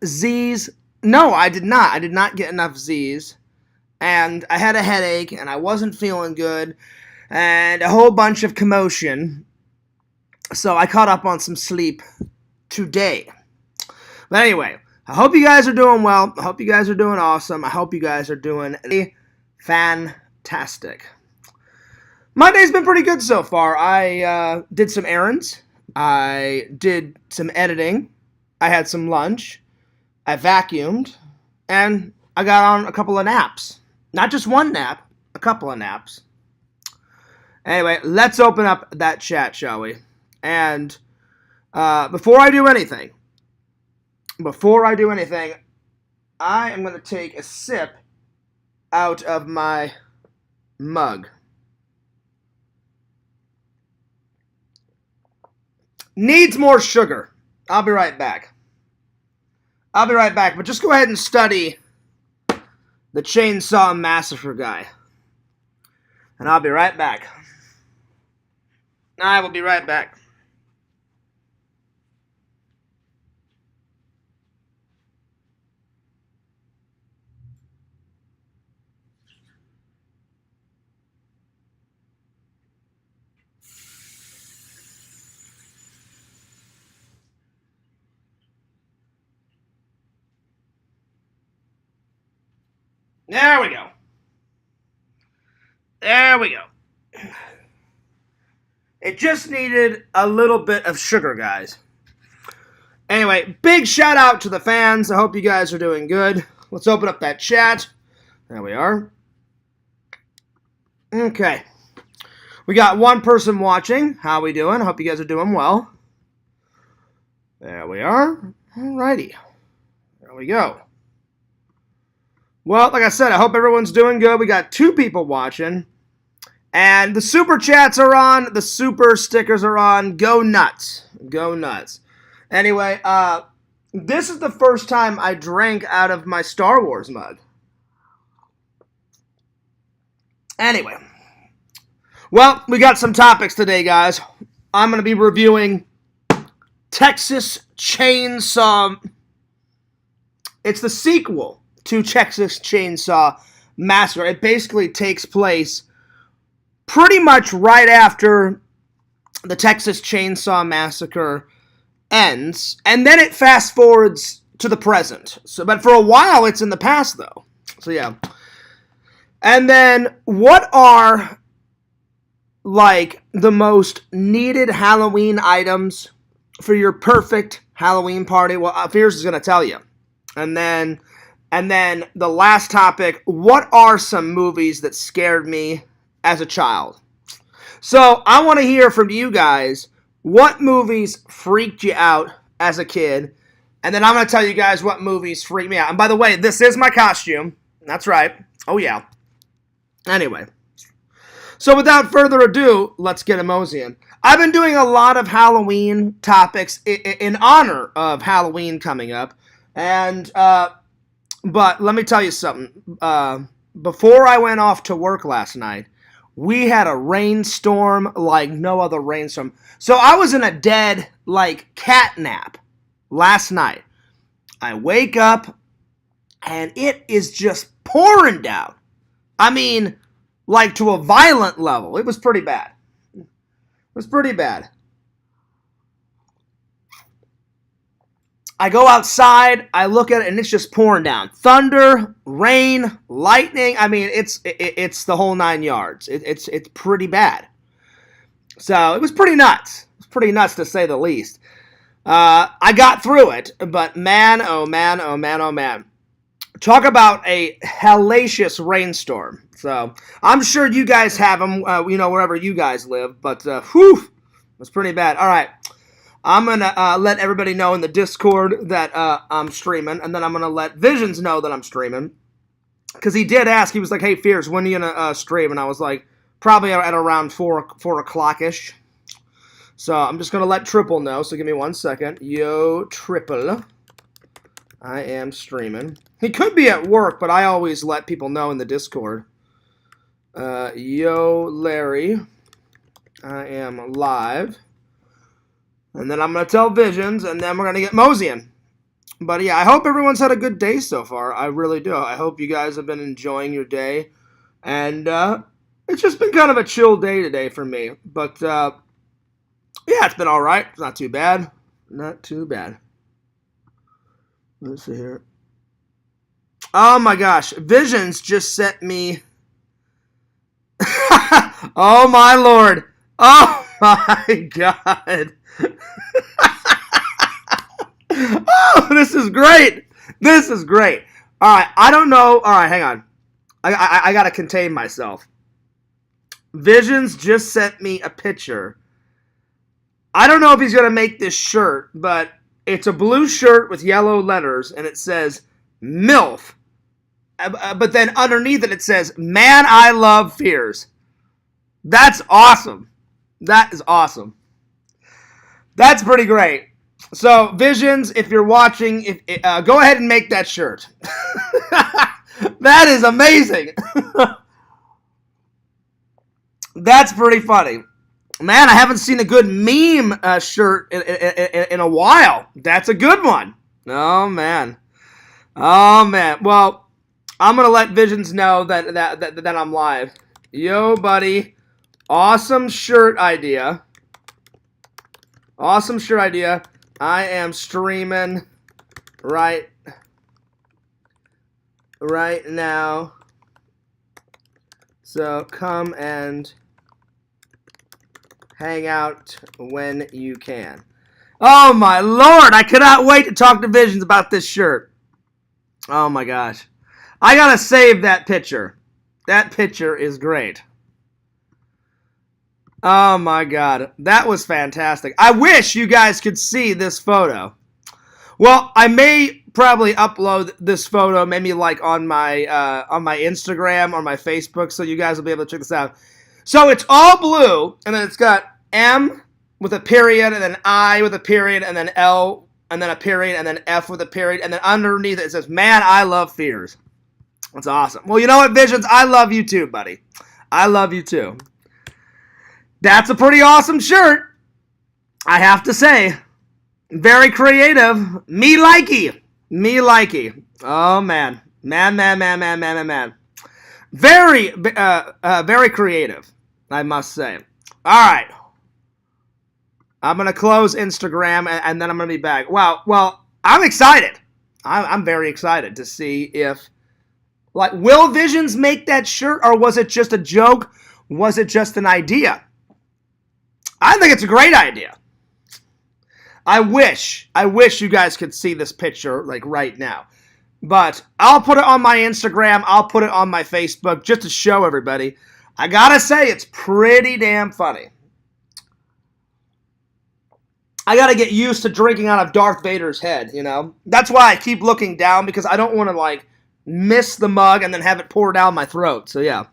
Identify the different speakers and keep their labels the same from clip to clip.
Speaker 1: Z's. No, I did not. I did not get enough Z's. And I had a headache, and I wasn't feeling good, and a whole bunch of commotion. So I caught up on some sleep today. But anyway, I hope you guys are doing well. I hope you guys are doing awesome. I hope you guys are doing fantastic. My day's been pretty good so far. I did some errands. I did some editing. I had some lunch. I vacuumed. And I got on a couple of naps. Not just one nap, a couple of naps. Anyway, let's open up that chat, shall we? And before I do anything, I am going to take a sip out of my mug. Needs more sugar. I'll be right back. But just go ahead and study the Chainsaw Massacre guy. And I'll be right back. I will be right back. There we go. It just needed a little bit of sugar, guys. Anyway, big shout out to the fans. I hope you guys are doing good. Let's open up that chat. There we are. Okay. We got one person watching. How we doing? I hope you guys are doing well. There we are. Alrighty. There we go. Well, like I said, I hope everyone's doing good. We got 2 people watching. And the super chats are on. The super stickers are on. Go nuts. Go nuts. Anyway, this is the first time I drank out of my Star Wars mug. Anyway. Well, we got some topics today, guys. I'm going to be reviewing Texas Chainsaw. It's the sequel to Texas Chainsaw Massacre. It basically takes place pretty much right after the Texas Chainsaw Massacre ends, and then it fast forwards to the present. But for a while, it's in the past, though. So yeah. And then, what are like the most needed Halloween items for your perfect Halloween party? Well, Fierce is going to tell you. And then the last topic, what are some movies that scared me as a child? So I want to hear from you guys, what movies freaked you out as a kid? And then I'm going to tell you guys what movies freaked me out. And by the way, this is my costume. That's right. Oh yeah. Anyway. So without further ado, let's get a moseying. I've been doing a lot of Halloween topics in honor of Halloween coming up. And, but let me tell you something. Before I went off to work last night, we had a rainstorm like no other rainstorm. So I was in a dead, like, cat nap last night. I wake up, and it is just pouring down. I mean, like to a violent level. It was pretty bad. I go outside, I look at it, and it's just pouring down. Thunder, rain, lightning. I mean, it's the whole 9 yards. It's pretty bad. So it was pretty nuts. It was pretty nuts to say the least. I got through it, but man, oh man, oh man, oh man. Talk about a hellacious rainstorm. So I'm sure you guys have them, wherever you guys live. But whew, it was pretty bad. All right. I'm going to let everybody know in the Discord that I'm streaming, and then I'm going to let Visions know that I'm streaming. Because he did ask, he was like, hey, Fierce, when are you going to stream? And I was like, probably at around 4 o'clock-ish. So I'm just going to let Triple know, so give me 1 second. Yo, Triple. I am streaming. He could be at work, but I always let people know in the Discord. Yo, Larry. I am live. And then I'm going to tell Visions, and then we're going to get moseying. But yeah, I hope everyone's had a good day so far. I really do. I hope you guys have been enjoying your day. And it's just been kind of a chill day today for me. But yeah, it's been all right. It's not too bad. Not too bad. Let's see here. Oh my gosh. Visions just sent me. Oh my lord. Oh my god. Oh, this is great. This is great. All right, I don't know. All right, hang on. I gotta contain myself. Visions just sent me a picture. I don't know if he's gonna make this shirt, but it's a blue shirt with yellow letters, and it says MILF. But then underneath it says, "Man, I love fears." That's awesome. That is awesome. That's pretty great. So, Visions, if you're watching, go ahead and make that shirt. That is amazing. That's pretty funny. Man, I haven't seen a good meme shirt in a while. That's a good one. Oh, man. Oh, man. Well, I'm going to let Visions know that I'm live. Yo, buddy. Awesome shirt idea. Awesome shirt idea. I am streaming right now. So come and hang out when you can. Oh my lord, I cannot wait to talk to Visions about this shirt. Oh my gosh. I gotta save that picture. That picture is great. Oh my god, that was fantastic. I wish you guys could see this photo. Well, I may probably upload this photo maybe like on my Instagram or my Facebook, so you guys will be able to check this out. So it's all blue, and then it's got M with a period, and then I with a period, and then L, and then a period, and then F with a period, and then underneath it says, "Man, I love fears." That's awesome. Well, you know what, Visions? I love you too, buddy. I love you too. That's a pretty awesome shirt, I have to say. Very creative. Me likey. Me likey. Oh, man. Man. Very, very creative, I must say. All right. I'm going to close Instagram, and then I'm going to be back. Wow. Well, I'm excited. I'm very excited to see if, like, will Visions make that shirt, or was it just a joke? Was it just an idea? I think it's a great idea. I wish you guys could see this picture like right now. But I'll put it on my Instagram. I'll put it on my Facebook just to show everybody. I gotta say, it's pretty damn funny. I gotta get used to drinking out of Darth Vader's head, you know? That's why I keep looking down, because I don't want to, like, miss the mug and then have it pour down my throat. So, yeah.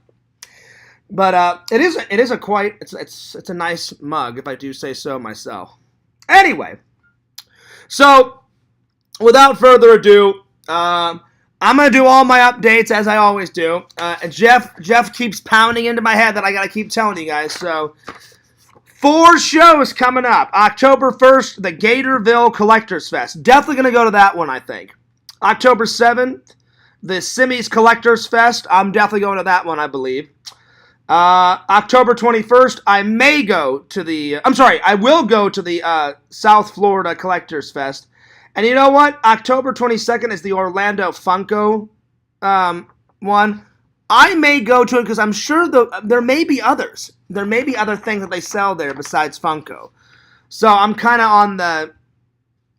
Speaker 1: But it is a nice mug, if I do say so myself. Anyway, so without further ado, I'm gonna do all my updates as I always do. Jeff keeps pounding into my head that I gotta keep telling you guys. So 4 shows coming up. October 1st, the Gatorville Collectors Fest. Definitely gonna go to that one, I think. October 7th, the Simmies Collectors Fest. I'm definitely going to that one, I believe. October 21st, I will go to the South Florida Collectors Fest. And you know what? October 22nd is the Orlando Funko one. I may go to it because I'm sure there may be others. There may be other things that they sell there besides Funko. So I'm kind of on the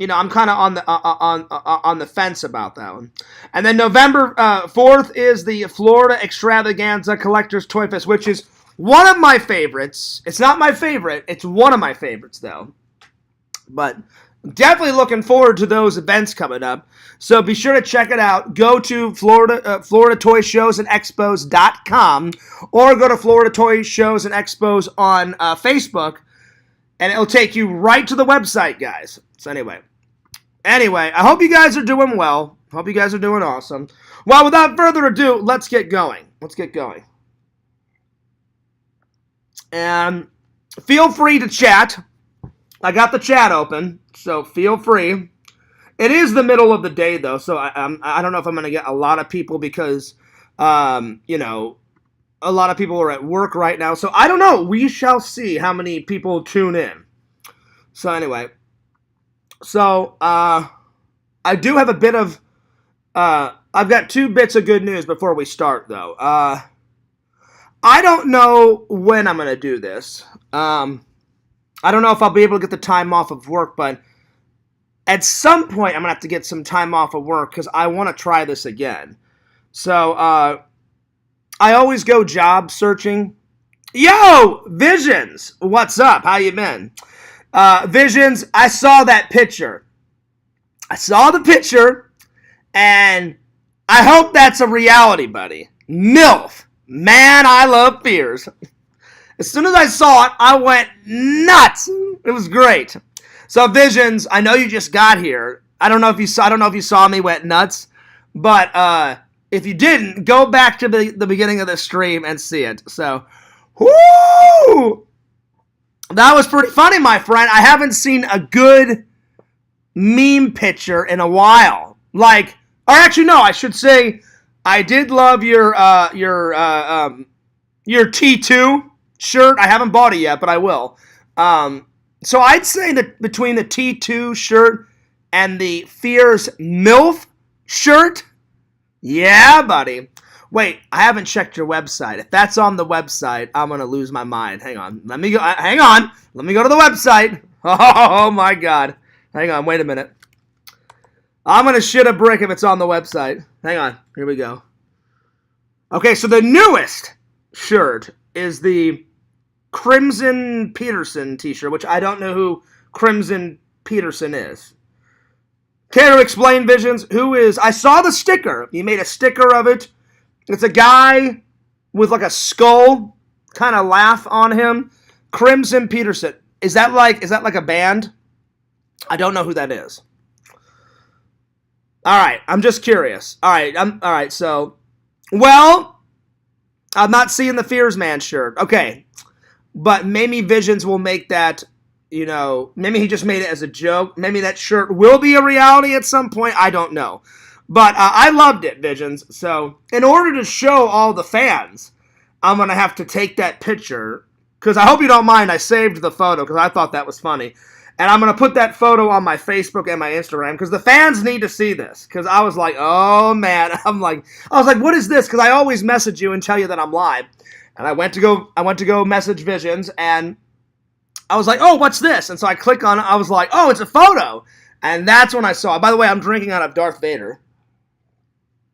Speaker 1: on the fence about that one. And then November 4th is the Florida Extravaganza Collectors Toy Fest, which is one of my favorites. It's not my favorite. It's one of my favorites, though. But definitely looking forward to those events coming up. So be sure to check it out. Go to Florida Toy Shows and Expos.com, or go to Florida Toy Shows and Expos on Facebook, and it'll take you right to the website, guys. So anyway, I hope you guys are doing well. Hope you guys are doing awesome. Well, without further ado, let's get going. And feel free to chat. I got the chat open, so feel free. It is the middle of the day, though, so I don't know if I'm going to get a lot of people because, you know, a lot of people are at work right now. So I don't know. We shall see how many people tune in. So anyway, so I do have a bit of, I've got 2 bits of good news before we start, though. I don't know when I'm going to do this. I don't know if I'll be able to get the time off of work, but at some point I'm going to have to get some time off of work because I want to try this again. So, I always go job searching. Yo, Visions, what's up? How you been? Visions, I saw that picture. I saw the picture, and I hope that's a reality, buddy. MILF. Man, I love fears. As soon as I saw it, I went nuts. It was great. So Visions, I know you just got here. I don't know if you saw me went nuts, but if you didn't, go back to the beginning of the stream and see it. So, whoo! That was pretty funny, my friend. I haven't seen a good meme picture in a while. Like, or actually, no, I should say, I did love your T2 shirt. I haven't bought it yet, but I will. So I'd say that between the T2 shirt and the Fears MILF shirt, yeah, buddy. Wait, I haven't checked your website. If that's on the website, I'm going to lose my mind. Hang on. Let me go to the website. Oh, my God. Hang on. Wait a minute. I'm going to shit a brick if it's on the website. Hang on. Here we go. Okay, so the newest shirt is the Crimson Peterson t-shirt, which I don't know who Crimson Peterson is. Care to explain, Visions? Who is... I saw the sticker. You made a sticker of it. It's a guy with like a skull kind of laugh on him. Crimson Peterson. Is that like a band? I don't know who that is. All right, I'm just curious. All right, so, well, I'm not seeing the Fears Man shirt. Okay, but maybe Visions will make that, you know, maybe he just made it as a joke. Maybe that shirt will be a reality at some point. I don't know. But I loved it, Visions. So, in order to show all the fans, I'm going to have to take that picture. Because I hope you don't mind, I saved the photo because I thought that was funny. And I'm going to put that photo on my Facebook and my Instagram because the fans need to see this. Because I was like, oh, man. I was like, what is this? Because I always message you and tell you that I'm live. And I went to go message Visions, and I was like, oh, what's this? And so I click on it. I was like, oh, it's a photo. And that's when I saw it. By the way, I'm drinking out of Darth Vader.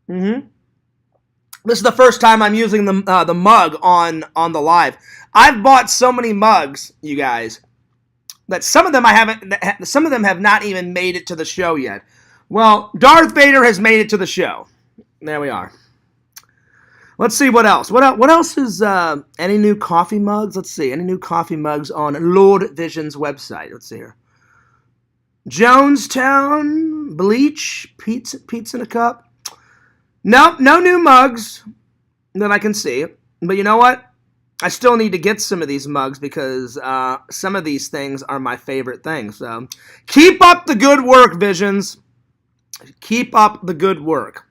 Speaker 1: This is the first time I'm using the mug on the live. I've bought so many mugs, you guys, that some of them have not even made it to the show yet. Well, Darth Vader has made it to the show. There we are. Let's see what else. What else is any new coffee mugs? Let's see. Any new coffee mugs on Lord Vision's website? Let's see here. Jonestown, Bleach, pizza in a cup. No new mugs that I can see. But you know what? I still need to get some of these mugs because some of these things are my favorite things. So keep up the good work, Visions. Keep up the good work.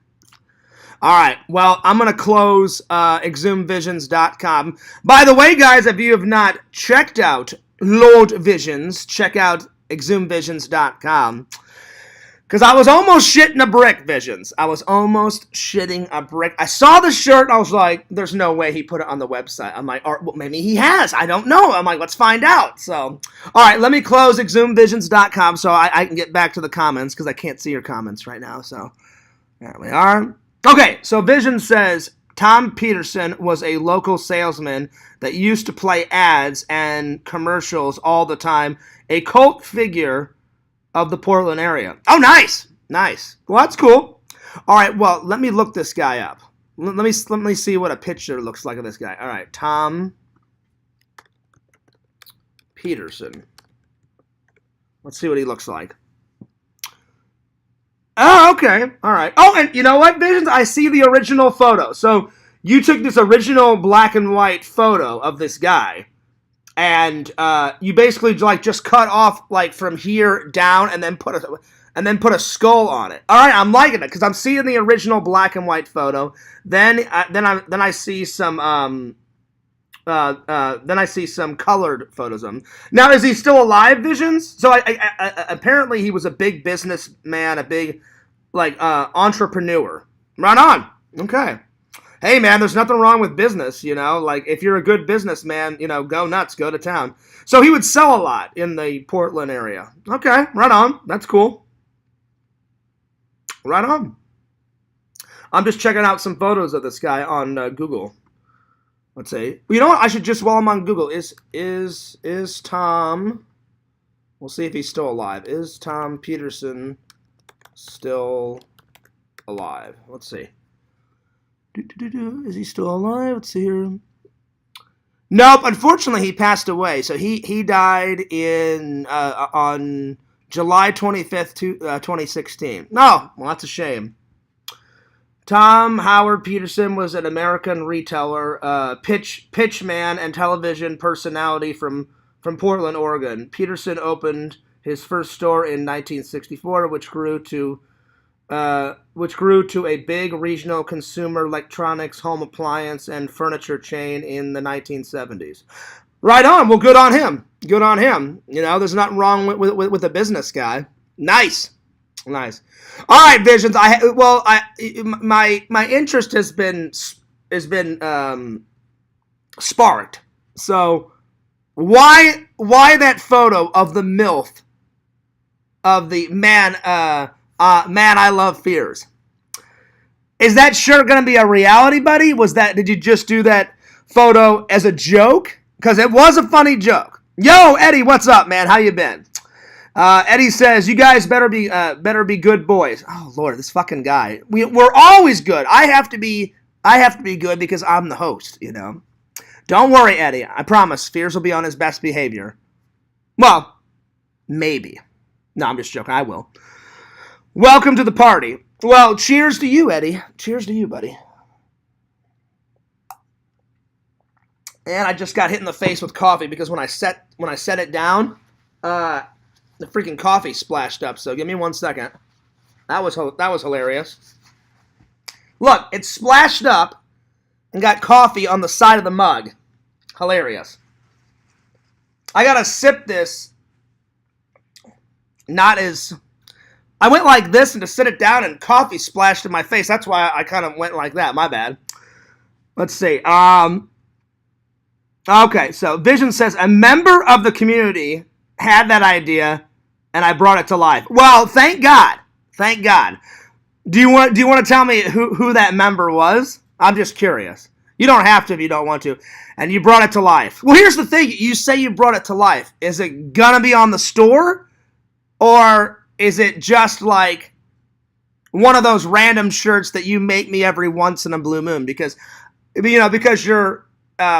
Speaker 1: All right. Well, I'm going to close exhumvisions.com. By the way, guys, if you have not checked out Lord Visions, check out exhumvisions.com. Because I was almost shitting a brick, Visions. I was almost shitting a brick. I saw the shirt, and I was like, there's no way he put it on the website. I'm like, well, maybe he has. I don't know. I'm like, let's find out. So, all right, let me close exhumvisions.com so I can get back to the comments, because I can't see your comments right now. So, there we are. Okay, so Vision says, Tom Peterson was a local salesman that used to play ads and commercials all the time. A cult figure of the Portland area. Oh, nice. Well, that's cool. All right, well, let me look this guy up. Let me see what a picture looks like of this guy. All right, Tom Peterson. Let's see what he looks like. Oh, okay. All right. Oh, and you know what, Visions? I see the original photo. So you took this original black and white photo of this guy, and you basically like just cut off like from here down, and then and then put a skull on it. All right, I'm liking it because I'm seeing the original black and white photo. Then I see some colored photos of him. Now, is he still alive, Visions? So I apparently he was a big businessman, a big entrepreneur. Right on. Okay. Hey, man, there's nothing wrong with business, Like, if you're a good businessman, go nuts, go to town. So he would sell a lot in the Portland area. Okay, right on. That's cool. Right on. I'm just checking out some photos of this guy on Google. Let's see. You know what? I should just, while I'm on Google, is Tom... We'll see if he's still alive. Is Tom Peterson still alive? Let's see. Is he still alive? Let's see here. Nope. Unfortunately, he passed away. So he died on July 25th, 2016. No, well, that's a shame. Tom Howard Peterson was an American retailer, pitchman, and television personality from Portland, Oregon. Peterson opened his first store in 1964, which grew to a big regional consumer electronics, home appliance, and furniture chain in the 1970s. Right on. Well, good on him. Good on him. There's nothing wrong with a business guy. Nice. All right, Visions. My interest has been sparked. So why that photo of the MILF of the man I Love Fears? Is that sure going to be a reality, buddy? Did you just do that photo as a joke? Because it was a funny joke. Yo, Eddie, what's up, man? How you been? Eddie says, you guys better be good boys. Oh, Lord, this fucking guy. We're always good. I have to be good because I'm the host, Don't worry, Eddie. I promise. Fears will be on his best behavior. Well, maybe. No, I'm just joking. I will. Welcome to the party. Well, cheers to you, Eddie. Cheers to you, buddy. And I just got hit in the face with coffee because when I set it down, the freaking coffee splashed up. So give me 1 second. That was hilarious. Look, it splashed up and got coffee on the side of the mug. Hilarious. I gotta sip this. I went like this and to sit it down and coffee splashed in my face. That's why I kind of went like that. My bad. Let's see. Okay, so Vision says, a member of the community had that idea and I brought it to life. Well, thank God. Thank God. Do you want to tell me who that member was? I'm just curious. You don't have to if you don't want to. And you brought it to life. Well, here's the thing. You say you brought it to life. Is it going to be on the store? Or is it just like one of those random shirts that you make me every once in a blue moon? Because you're,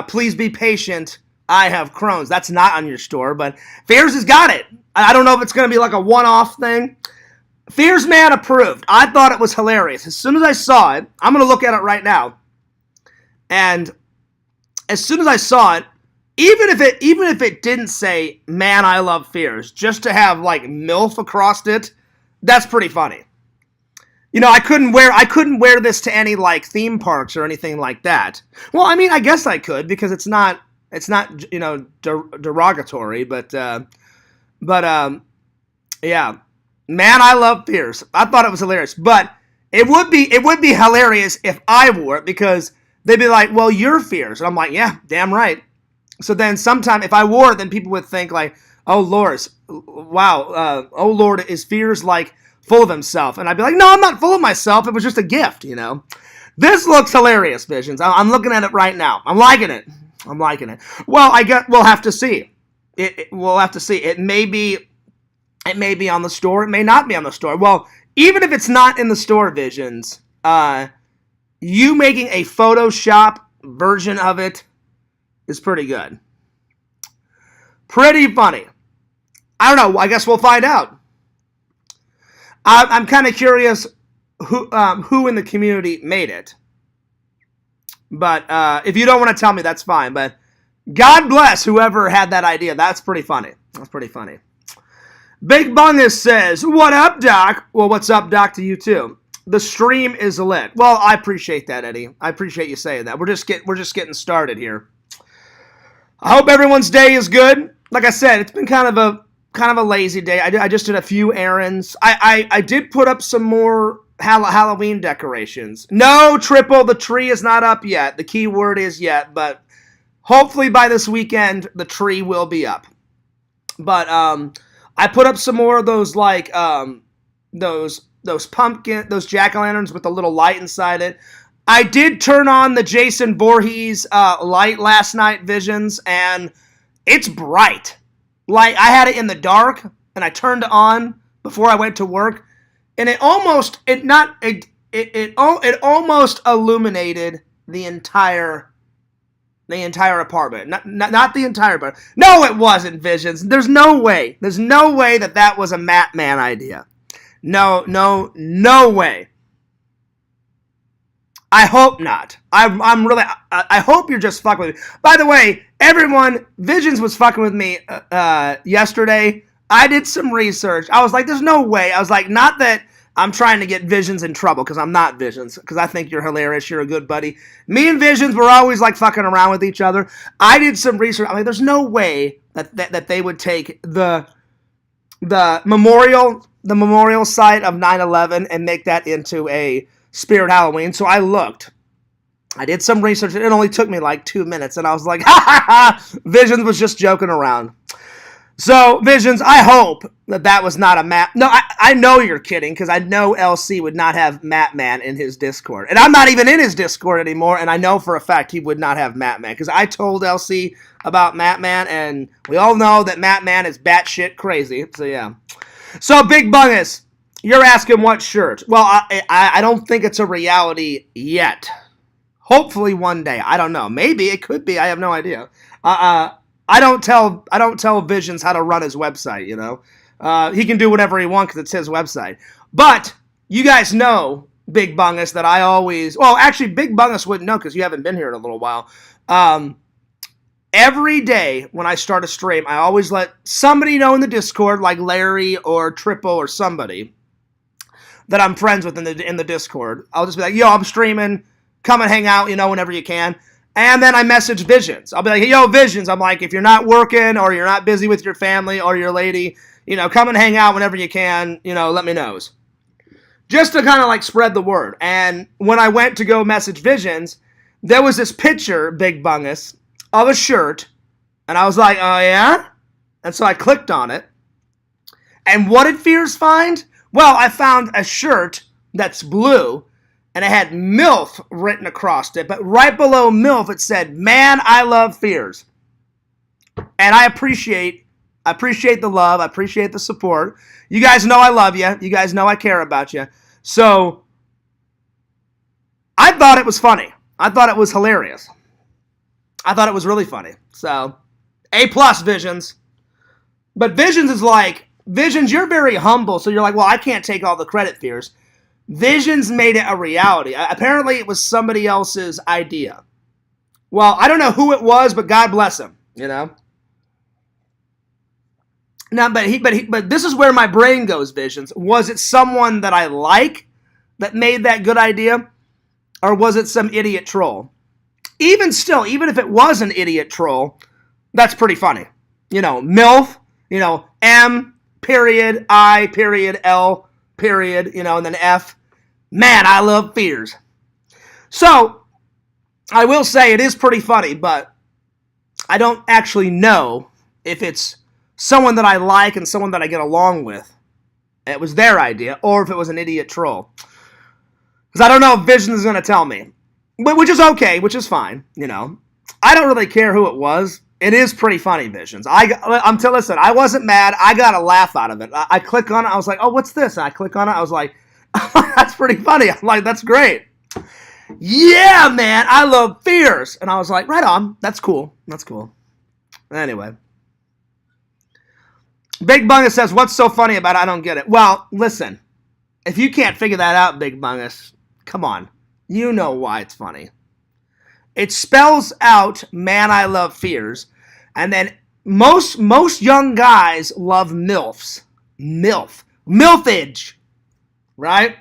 Speaker 1: please be patient, I have Crohn's. That's not on your store, but Fears has got it. I don't know if it's going to be like a one-off thing. Fears Man approved. I thought it was hilarious. As soon as I saw it, I'm going to look at it right now. And as soon as I saw it, even if it didn't say, man, I love Fears, just to have like MILF across it, that's pretty funny. I couldn't wear this to any like theme parks or anything like that. Well, I mean, I guess I could because it's not derogatory, but yeah. Man, I love Fears. I thought it was hilarious, but it would be hilarious if I wore it because they'd be like, well, you're Fears. And I'm like, yeah, damn right. So then sometime if I wore it, then people would think like, oh, Lord, wow, oh, Lord, is Fears like full of himself? And I'd be like, no, I'm not full of myself. It was just a gift, This looks hilarious, Visions. I'm looking at it right now. I'm liking it. Well, we'll have to see. We'll have to see. It may be on the store. It may not be on the store. Well, even if it's not in the store, Visions, you making a Photoshop version of it is pretty good. Pretty funny. I don't know. I guess we'll find out. I'm kind of curious who in the community made it. But if you don't want to tell me, that's fine. But God bless whoever had that idea. That's pretty funny. Big Bungus says, "What up, Doc?" Well, what's up, Doc, to you too. The stream is lit. Well, I appreciate that, Eddie. I appreciate you saying that. We're just getting started here. I hope everyone's day is good. Like I said, it's been kind of a lazy day. I just did a few errands. I did put up some more Halloween decorations. No, Triple, the tree is not up yet. The key word is yet, but hopefully by this weekend the tree will be up. But I put up some more of those those pumpkin, those jack-o'-lanterns with the little light inside it. I did turn on the Jason Voorhees light last night, Visions, and it's bright. Like, I had it in the dark, and I turned it on before I went to work, and it almost illuminated the entire apartment. Not the entire apartment. No, it wasn't, Visions. There's no way that was a Matt Man idea. No way. I hope not. I hope you're just fucking with me. By the way, everyone, Visions was fucking with me yesterday. I did some research. I was like, there's no way. I was like, not that I'm trying to get Visions in trouble, because I'm not Visions, because I think you're hilarious. You're a good buddy. Me and Visions were always like fucking around with each other. I did some research. I mean, there's no way that they would take the memorial site of 9/11 and make that into a Spirit Halloween. So I looked. I did some research. It only took me like 2 minutes, and I was like, ha ha ha! Visions was just joking around. So, Visions, I hope that was not a Matt. No, I know you're kidding, because I know LC would not have Matt Man in his Discord. And I'm not even in his Discord anymore, and I know for a fact he would not have Matt Man, because I told LC about Matt Man, and we all know that Matt Man is batshit crazy. So, yeah. So, Big Bungus, you're asking what shirt? Well, I don't think it's a reality yet. Hopefully one day. I don't know. Maybe it could be. I have no idea. I don't tell Visions how to run his website, you know. He can do whatever he wants because it's his website. But you guys know, Big Bungus, that I always... Well, actually, Big Bungus wouldn't know because you haven't been here in a little while. Every day when I start a stream, I always let somebody know in the Discord, like Larry or Triple or somebody that I'm friends with in the Discord. I'll just be like, yo, I'm streaming. Come and hang out, you know, whenever you can. And then I message Visions. I'll be like, hey, yo, Visions. I'm like, if you're not working or you're not busy with your family or your lady, you know, come and hang out whenever you can, you know, let me know. Just to kind of like spread the word. And when I went to go message Visions, there was this picture, Big Bungus, of a shirt. And I was like, oh, yeah? And so I clicked on it. And what did Fears find? Well, I found a shirt that's blue, and it had MILF written across it. But right below MILF, it said, man, I love Fears. And I appreciate the love. I appreciate the support. You guys know I love you. You guys know I care about you. So, I thought it was funny. I thought it was hilarious. I thought it was really funny. So, A+, Visions. But Visions is like, Visions, you're very humble, so you're like, well, I can't take all the credit, Fears. Visions made it a reality. Apparently, it was somebody else's idea. Well, I don't know who it was, but God bless him, you know? Now, but this is where my brain goes, Visions. Was it someone that I like that made that good idea? Or was it some idiot troll? Even still, even if it was an idiot troll, that's pretty funny. You know, MILF, you know, M, period, I, period, L, period, you know, and then F. Man, I love Fears. So, I will say it is pretty funny, but I don't actually know if it's someone that I like and someone that I get along with. It was their idea, or if it was an idiot troll. Because I don't know if Visions is going to tell me. Which is okay, which is fine, you know. I don't really care who it was. It is pretty funny, Visions. Listen, I wasn't mad. I got a laugh out of it. I click on it. I was like, oh, what's this? And I click on it. I was like, that's pretty funny. I'm like, that's great. Yeah, man, I love Fears. And I was like, right on. That's cool. That's cool. Anyway. Big Bungus says, what's so funny about it? I don't get it. Well, listen. If you can't figure that out, Big Bungus, come on. You know why it's funny. It spells out, man, I love Fears. And then most young guys love MILFs. MILF. MILFage. Right?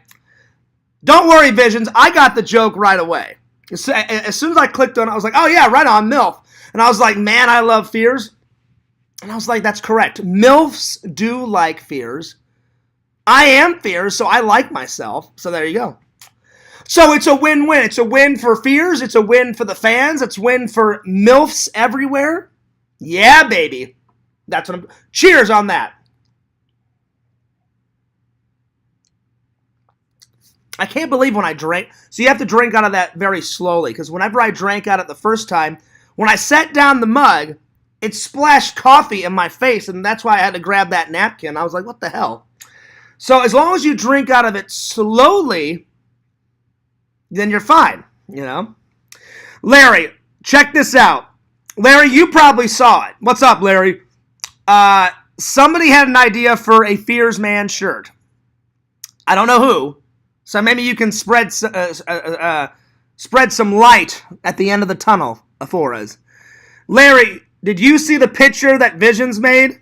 Speaker 1: Don't worry, Visions. I got the joke right away. As soon as I clicked on it, I was like, oh yeah, right on, MILF. And I was like, man, I love fears. And I was like, that's correct. MILFs do like fears. I am fears, so I like myself. So there you go. So it's a win-win. It's a win for fears. It's a win for the fans. It's a win for MILFs everywhere. Yeah, baby. That's what I'm... Cheers on that. I can't believe when I drank... So you have to drink out of that very slowly, because whenever I drank out of it the first time, when I set down the mug, it splashed coffee in my face, and that's why I had to grab that napkin. I was like, what the hell? So as long as you drink out of it slowly, then you're fine, you know? Larry, check this out. Larry, you probably saw it. What's up, Larry? Somebody had an idea for a Fears Man shirt. I don't know who. So maybe you can spread some light at the end of the tunnel for us. Larry, did you see the picture that Visions made?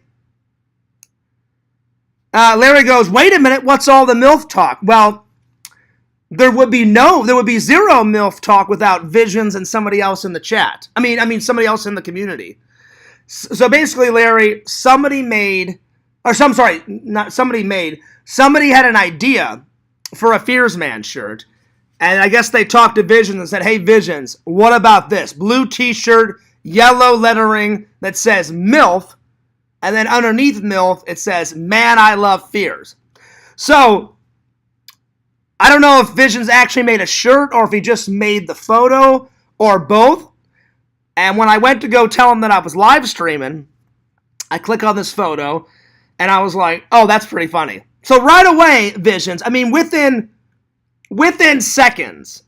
Speaker 1: Larry goes, wait a minute, what's all the MILF talk? Well, there would be zero MILF talk without Visions and somebody else in the chat. I mean somebody else in the community. So basically, Larry, somebody had an idea for a Fears Man shirt, and I guess they talked to Visions and said, hey, Visions, what about this? Blue t-shirt, yellow lettering that says MILF, and then underneath MILF, it says, man, I love fears. So, I don't know if Visions actually made a shirt, or if he just made the photo, or both. And when I went to go tell him that I was live streaming, I click on this photo, and I was like, oh, that's pretty funny. So right away, Visions, I mean, within seconds,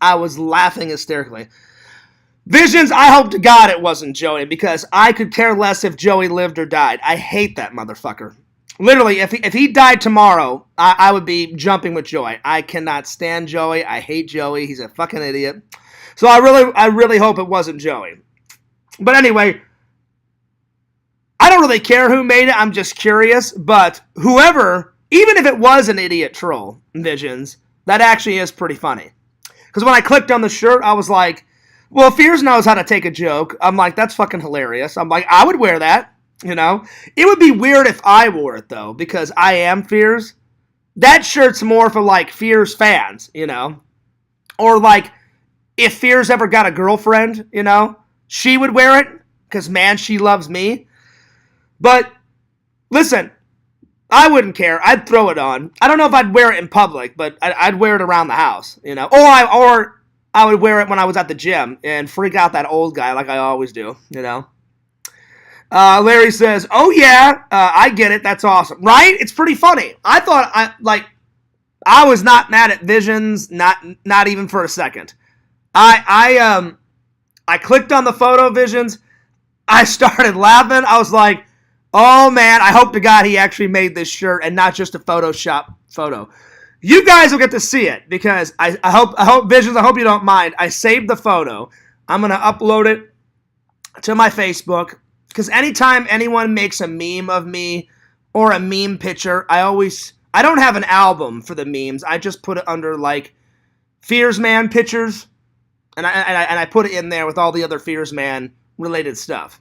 Speaker 1: I was laughing hysterically. Visions, I hope to God it wasn't Joey, because I could care less if Joey lived or died. I hate that motherfucker. Literally, if he died tomorrow, I would be jumping with joy. I cannot stand Joey. I hate Joey. He's a fucking idiot. So I really hope it wasn't Joey. But anyway, I don't really care who made it. I'm just curious. But whoever, even if it was an idiot troll, Visions, that actually is pretty funny. Because when I clicked on the shirt, I was like, well, Fears knows how to take a joke. I'm like, that's fucking hilarious. I'm like, I would wear that, you know? It would be weird if I wore it, though, because I am Fears. That shirt's more for, like, Fears fans, you know? Or, like, if Fears ever got a girlfriend, you know? She would wear it, because, man, she loves me. But, listen, I wouldn't care. I'd throw it on. I don't know if I'd wear it in public, but I'd wear it around the house, you know? Or I would wear it when I was at the gym and freak out that old guy like I always do, you know? Larry says, oh yeah, I get it. That's awesome. Right? It's pretty funny. I thought, I was not mad at Visions, not even for a second. I clicked on the photo, Visions. I started laughing. I was like, oh man, I hope to God he actually made this shirt and not just a Photoshop photo. You guys will get to see it, because I hope Visions, I hope you don't mind. I saved the photo. I'm going to upload it to my Facebook, because anytime anyone makes a meme of me or a meme picture, I don't have an album for the memes. I just put it under, like, Fears Man pictures, and I put it in there with all the other Fears Man related stuff.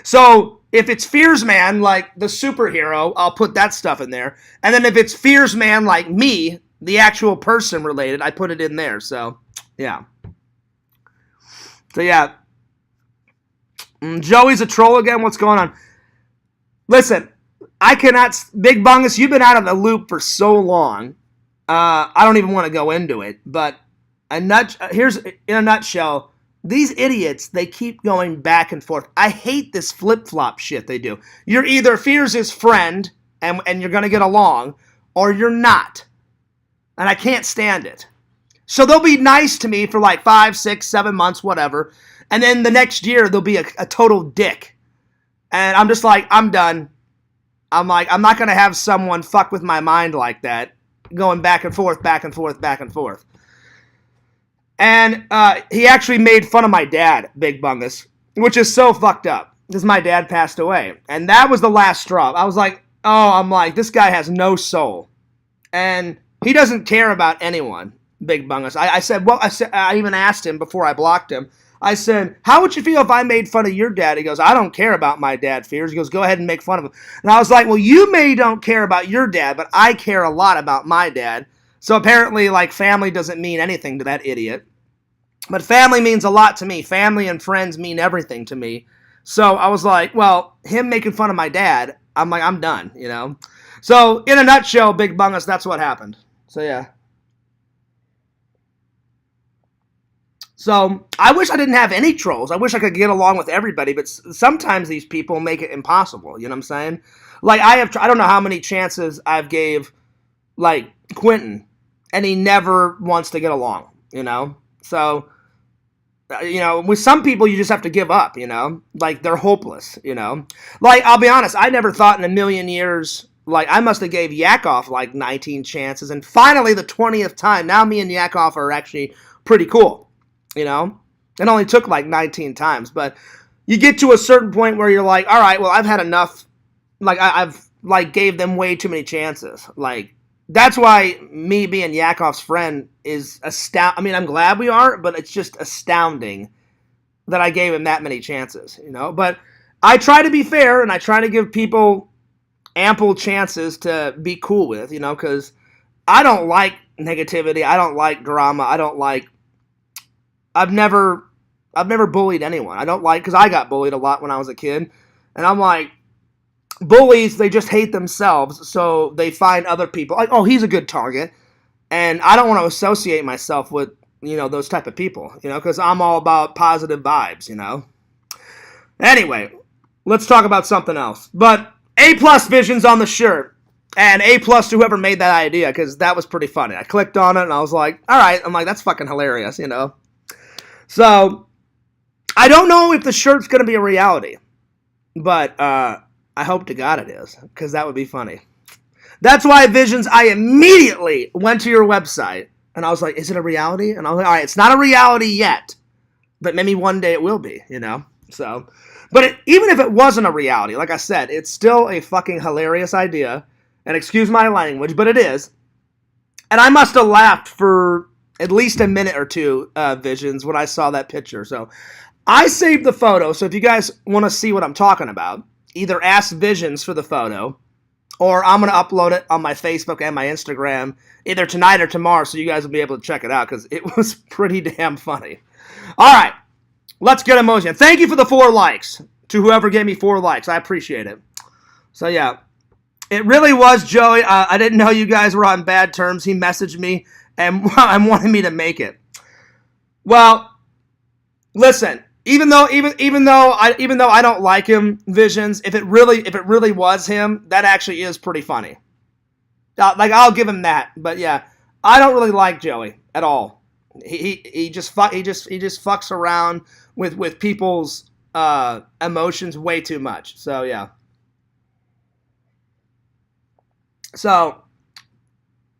Speaker 1: So if it's Fears Man, like the superhero, I'll put that stuff in there. And then if it's Fears Man like me, the actual person related, I put it in there. So, yeah. Joey's a troll again? What's going on? Listen, Big Bungus, you've been out of the loop for so long. I don't even want to go into it. But here's, in a nutshell, these idiots, they keep going back and forth. I hate this flip-flop shit they do. You're either Fears' friend, and you're going to get along, or you're not. And I can't stand it. So they'll be nice to me for like 5, 6, 7 months, whatever. And then the next year, they'll be a total dick. And I'm just like, I'm done. I'm like, I'm not going to have someone fuck with my mind like that, going back and forth, back and forth, back and forth. And he actually made fun of my dad, Big Bungus, which is so fucked up, because my dad passed away. And that was the last straw. I was like, oh, I'm like, this guy has no soul. And he doesn't care about anyone, Big Bungus. I even asked him before I blocked him. I said, how would you feel if I made fun of your dad? He goes, I don't care about my dad, Fears. He goes, go ahead and make fun of him. And I was like, well, you may don't care about your dad, but I care a lot about my dad. So apparently, like, family doesn't mean anything to that idiot. But family means a lot to me. Family and friends mean everything to me. So I was like, well, him making fun of my dad, I'm like, I'm done, you know? So, in a nutshell, Big Bungus, that's what happened. So, yeah. So, I wish I didn't have any trolls. I wish I could get along with everybody, but sometimes these people make it impossible, you know what I'm saying? Like, I don't know how many chances I've gave, like, Quentin, and he never wants to get along, you know? So, you know, with some people, you just have to give up, you know? Like, they're hopeless, you know? Like, I'll be honest, I never thought in a million years, like, I must have gave Yakov, like, 19 chances, and finally, the 20th time, now me and Yakov are actually pretty cool, you know? It only took, like, 19 times, but you get to a certain point where you're like, all right, well, I've had enough, like, I've, like, gave them way too many chances, like, that's why me being Yakov's friend is astounding. I mean, I'm glad we are, but it's just astounding that I gave him that many chances, you know? But I try to be fair, and I try to give people ample chances to be cool with, you know, because I don't like negativity. I don't like drama. I've never bullied anyone. I don't like, because I got bullied a lot when I was a kid, and I'm like, bullies, they just hate themselves, so they find other people, like, oh, he's a good target, and I don't want to associate myself with, you know, those type of people, you know, because I'm all about positive vibes, you know. Anyway, let's talk about something else. But A+ visions on the shirt, and A+ to whoever made that idea, because that was pretty funny. I clicked on it, and I was like, all right, I'm like, that's fucking hilarious, you know. So, I don't know if the shirt's going to be a reality, but, I hope to God it is, because that would be funny. That's why, Visions, I immediately went to your website, and I was like, is it a reality? And I was like, all right, it's not a reality yet, but maybe one day it will be, you know? So, but even if it wasn't a reality, like I said, it's still a fucking hilarious idea, and excuse my language, but it is. And I must have laughed for at least a minute or two, Visions, when I saw that picture. So, I saved the photo, so if you guys want to see what I'm talking about, either ask Visions for the photo, or I'm going to upload it on my Facebook and my Instagram either tonight or tomorrow, so you guys will be able to check it out, because it was pretty damn funny. All right, let's get emoji. Thank you for the 4 likes, to whoever gave me 4 likes. I appreciate it. So, yeah, it really was Joey. I didn't know you guys were on bad terms. He messaged me and wanted me to make it. Well, listen. Even though I don't like him, Visions, if it really was him, that actually is pretty funny. Like, I'll give him that, but yeah, I don't really like Joey at all. He just fucks around with people's emotions way too much. So yeah. So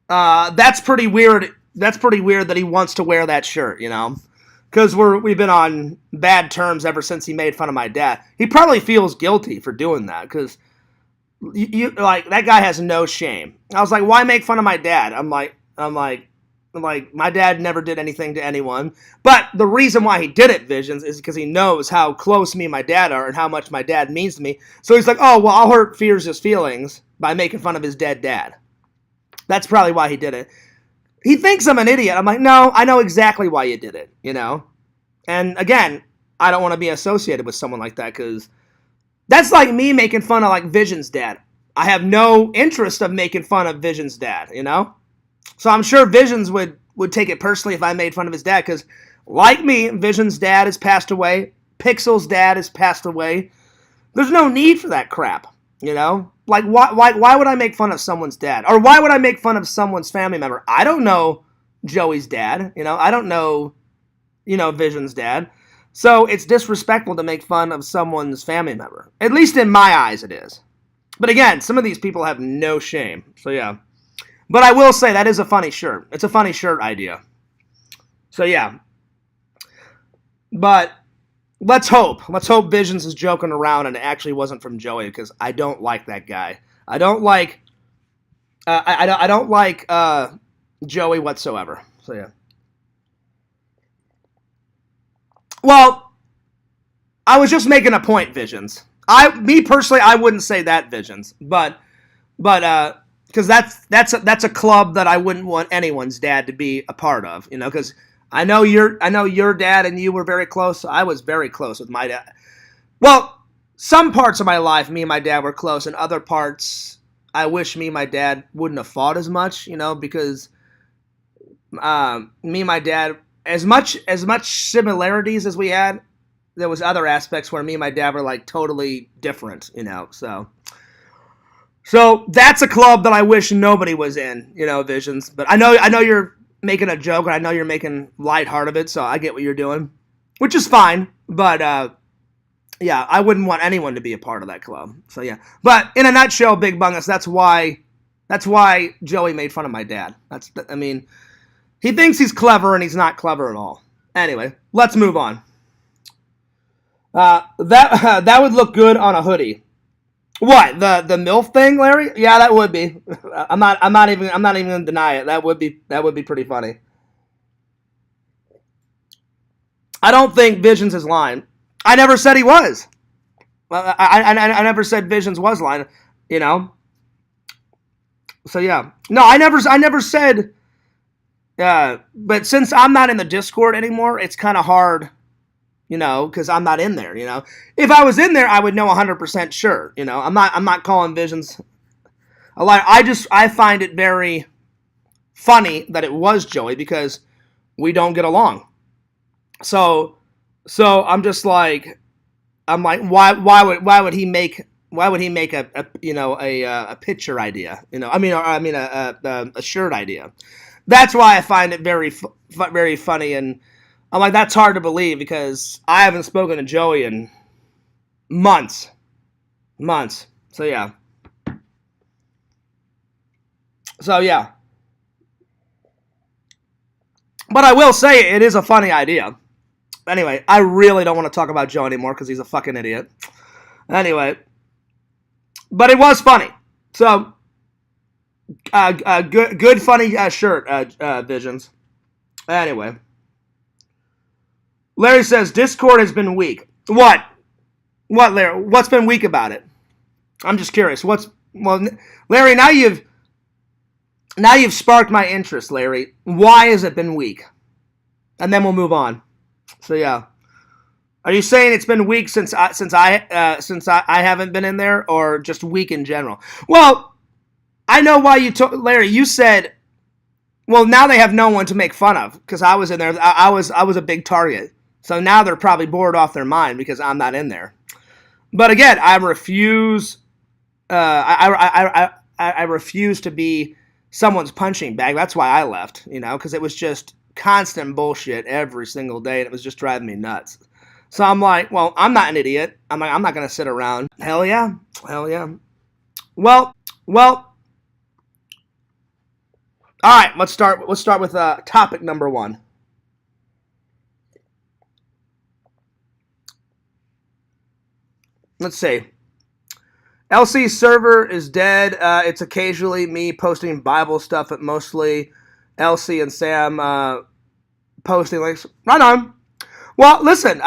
Speaker 1: that's pretty weird. That's pretty weird that he wants to wear that shirt, you know. Because we've been on bad terms ever since he made fun of my dad. He probably feels guilty for doing that, because you like, that guy has no shame. I was like, why make fun of my dad? I'm like, my dad never did anything to anyone. But the reason why he did it, Visions, is because he knows how close me and my dad are and how much my dad means to me. So he's like, oh, well, I'll hurt Fears' feelings by making fun of his dead dad. That's probably why he did it. He thinks I'm an idiot. I'm like, no, I know exactly why you did it, you know? And again, I don't want to be associated with someone like that, because that's like me making fun of, like, Vision's dad. I have no interest of making fun of Vision's dad, you know? So I'm sure Visions would take it personally if I made fun of his dad, because like me, Vision's dad has passed away. Pixel's dad has passed away. There's no need for that crap, you know? Like, why would I make fun of someone's dad? Or why would I make fun of someone's family member? I don't know Joey's dad, you know? I don't know, you know, Vision's dad. So it's disrespectful to make fun of someone's family member. At least in my eyes it is. But again, some of these people have no shame. So yeah. But I will say, that is a funny shirt. It's a funny shirt idea. So yeah. But let's hope. Let's hope Visions is joking around and it actually wasn't from Joey, because I don't like that guy. I don't like. I don't like Joey whatsoever. So yeah. Well, I was just making a point, Visions. Me personally, I wouldn't say that, Visions, but because that's a club that I wouldn't want anyone's dad to be a part of, because I know your dad and you were very close. I was very close with my dad. Well, some parts of my life, me and my dad were close, and other parts, I wish me and my dad wouldn't have fought as much, because me and my dad, as much similarities as we had, there was other aspects where me and my dad were like totally different, So that's a club that I wish nobody was in, Visions. But I know you're making a joke, and I know you're making lightheart of it, so I get what you're doing, which is fine. But yeah, I wouldn't want anyone to be a part of that club. So yeah. But in a nutshell, Big Bungus, that's why Joey made fun of my dad. He thinks he's clever, and he's not clever at all. Anyway, let's move on. That would look good on a hoodie. What, the MILF thing, Larry? Yeah, that would be. I'm not even gonna deny it. That would be pretty funny. I don't think Visions is lying. I never said he was. I never said Visions was lying. So yeah, no, I never said. But since I'm not in the Discord anymore, it's kind of hard. Because I'm not in there, If I was in there, I would know 100% sure, I'm not calling Visions a liar. I find it very funny that it was Joey because we don't get along. So I'm just like, why would he make a picture idea, a shirt idea. That's why I find it very, very funny, and I'm like, that's hard to believe because I haven't spoken to Joey in months. So yeah. But I will say it is a funny idea. Anyway, I really don't want to talk about Joe anymore because he's a fucking idiot. Anyway. But it was funny. So, good funny shirt, Visions. Anyway. Larry says, Discord has been weak. What? What, Larry? What's been weak about it? I'm just curious. Larry, now you've sparked my interest, Larry. Why has it been weak? And then we'll move on. So yeah. Are you saying it's been weak since I haven't been in there, or just weak in general? Well, I know why you took Larry. You said, well, now they have no one to make fun of because I was in there. I was a big target. So now they're probably bored off their mind because I'm not in there. But again, I refuse. I refuse to be someone's punching bag. That's why I left. Because it was just constant bullshit every single day, and it was just driving me nuts. So I'm like, well, I'm not an idiot. I'm not gonna sit around. Hell yeah. Well. All right, let's start with topic number 1. Let's see. LC's server is dead. It's occasionally me posting Bible stuff, but mostly LC and Sam posting links. Right on. Well, listen,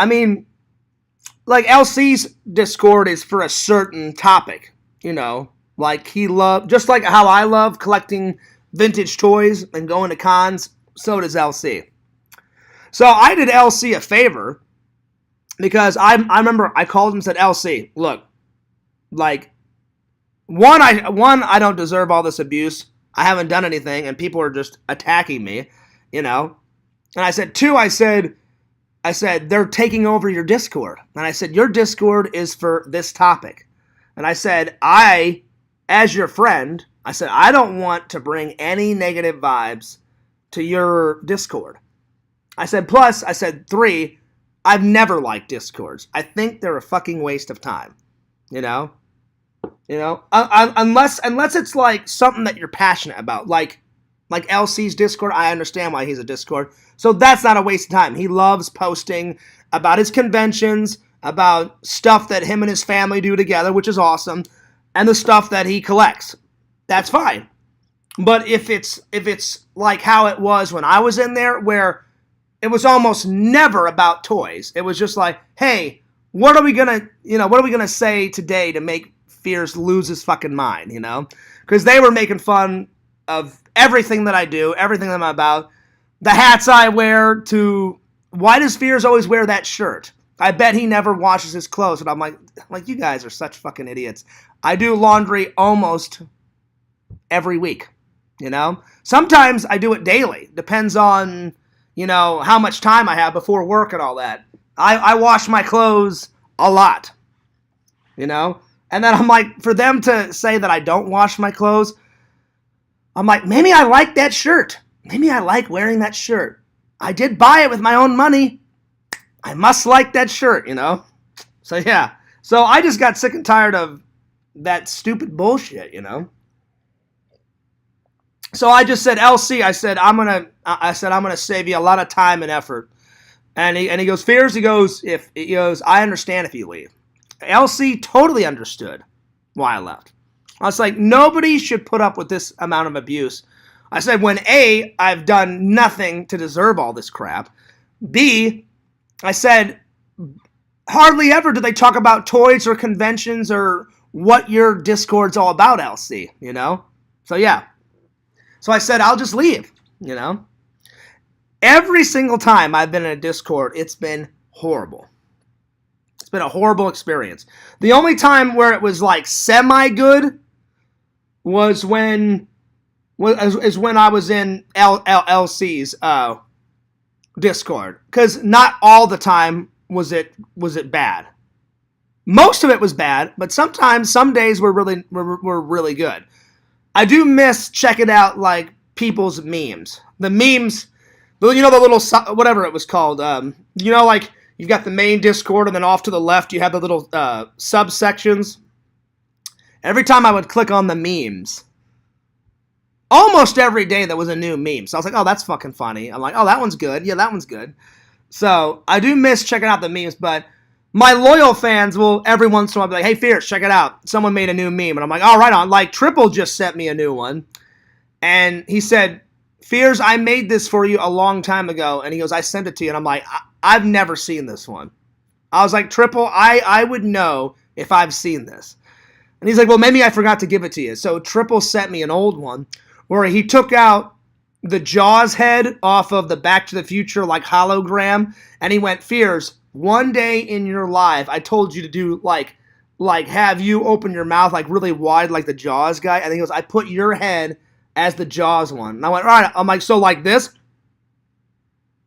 Speaker 1: like LC's Discord is for a certain topic, like just like how I love collecting vintage toys and going to cons, so does LC. So I did LC a favor because I remember I called him and said, LC, look, like, one, I don't deserve all this abuse. I haven't done anything, and people are just attacking me, And I said, 2, I said, they're taking over your Discord. And I said, your Discord is for this topic. And I said, as your friend, I said, I don't want to bring any negative vibes to your Discord. I said, plus, 3, I've never liked Discords. I think they're a fucking waste of time. Unless it's like something that you're passionate about, like LC's Discord. I understand why he's a Discord. So that's not a waste of time. He loves posting about his conventions, about stuff that him and his family do together, which is awesome. and the stuff that he collects. That's fine. But if it's like how it was when I was in there, where it was almost never about toys. It was just like, hey, what are we gonna say today to make Fears lose his fucking mind, Because they were making fun of everything that I do, everything that I'm about, the hats I wear, to why does Fears always wear that shirt? I bet he never washes his clothes. And I'm like, you guys are such fucking idiots. I do laundry almost every week, Sometimes I do it daily. Depends on, how much time I have before work and all that. I wash my clothes a lot, And then I'm like, for them to say that I don't wash my clothes, I'm like, maybe I like that shirt. Maybe I like wearing that shirt. I did buy it with my own money. I must like that shirt, So, yeah. So, I just got sick and tired of that stupid bullshit, So, I just said, LC, I said, I'm going to save you a lot of time and effort. And he goes, Fears, he goes, I understand if you leave. LC totally understood why I left. I was like, nobody should put up with this amount of abuse. I said, when A, I've done nothing to deserve all this crap. B, I said, hardly ever do they talk about toys or conventions or what your Discord's all about, LC, So, yeah. So I said, I'll just leave, Every single time I've been in a Discord, it's been horrible. It's been a horrible experience. The only time where it was like semi-good was when I was in LC's Discord, because not all the time was it bad. Most of it was bad, but sometimes some days were really good. I do miss checking out like people's memes. The memes, the little whatever it was called. Like you've got the main Discord, and then off to the left you have the little subsections. Every time I would click on the memes, almost every day there was a new meme. So I was like, oh, that's fucking funny. I'm like, oh, that one's good. Yeah, that one's good. So I do miss checking out the memes, but my loyal fans will every once in a while be like, hey, Fierce, check it out. Someone made a new meme. And I'm like, oh, right on. Like, Triple just sent me a new one. And he said, Fierce, I made this for you a long time ago. And he goes, I sent it to you. And I'm like, I've never seen this one. I was like, Triple, I would know if I've seen this. And he's like, well, maybe I forgot to give it to you. So Triple sent me an old one where he took out the Jaws head off of the Back to the Future, like, hologram. And he went, Fears, one day in your life, I told you to do, like have you open your mouth, like, really wide, like the Jaws guy. And he goes, I put your head as the Jaws one. And I went, all right. I'm like, so like this?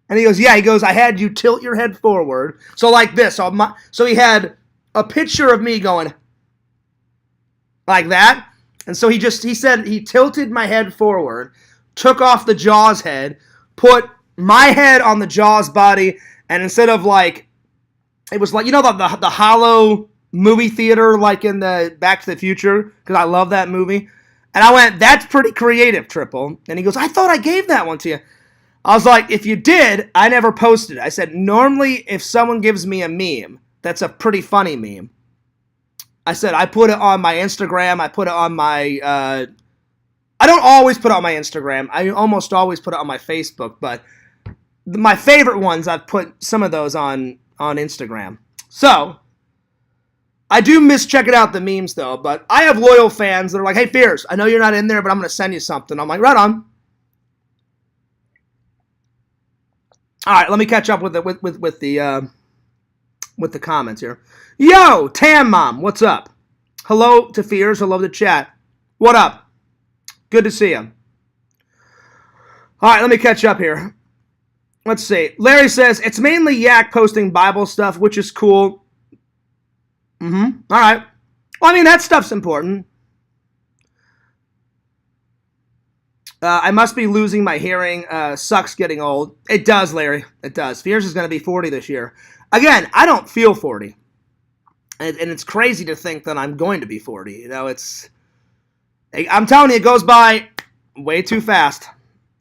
Speaker 1: And he goes, yeah. He goes, I had you tilt your head forward. So like this. So he had a picture of me going like that. And so he said he tilted my head forward, took off the Jaws head, put my head on the Jaws body, and instead of like, it was like, the hollow movie theater, like in the Back to the Future, because I love that movie. And I went, that's pretty creative, Triple. And he goes, I thought I gave that one to you. I was like, if you did, I never posted it. I said, normally if someone gives me a meme, that's a pretty funny meme, I said, I put it on my Instagram, I put it on my, I don't always put it on my Instagram, I almost always put it on my Facebook, but my favorite ones, I've put some of those on Instagram. So, I do miss checking out the memes though, but I have loyal fans that are like, hey Fierce, I know you're not in there, but I'm going to send you something. I'm like, right on. Alright, let me catch up with the comments here. Yo, Tam Mom, what's up? Hello to Fears, hello to chat. What up? Good to see you. Alright, let me catch up here. Let's see. Larry says, it's mainly Yak posting Bible stuff, which is cool. Alright. Well, I mean, that stuff's important. I must be losing my hearing. Sucks getting old. It does, Larry. It does. Fears is going to be 40 this year. Again, I don't feel 40. And it's crazy to think that I'm going to be 40. I'm telling you, it goes by way too fast.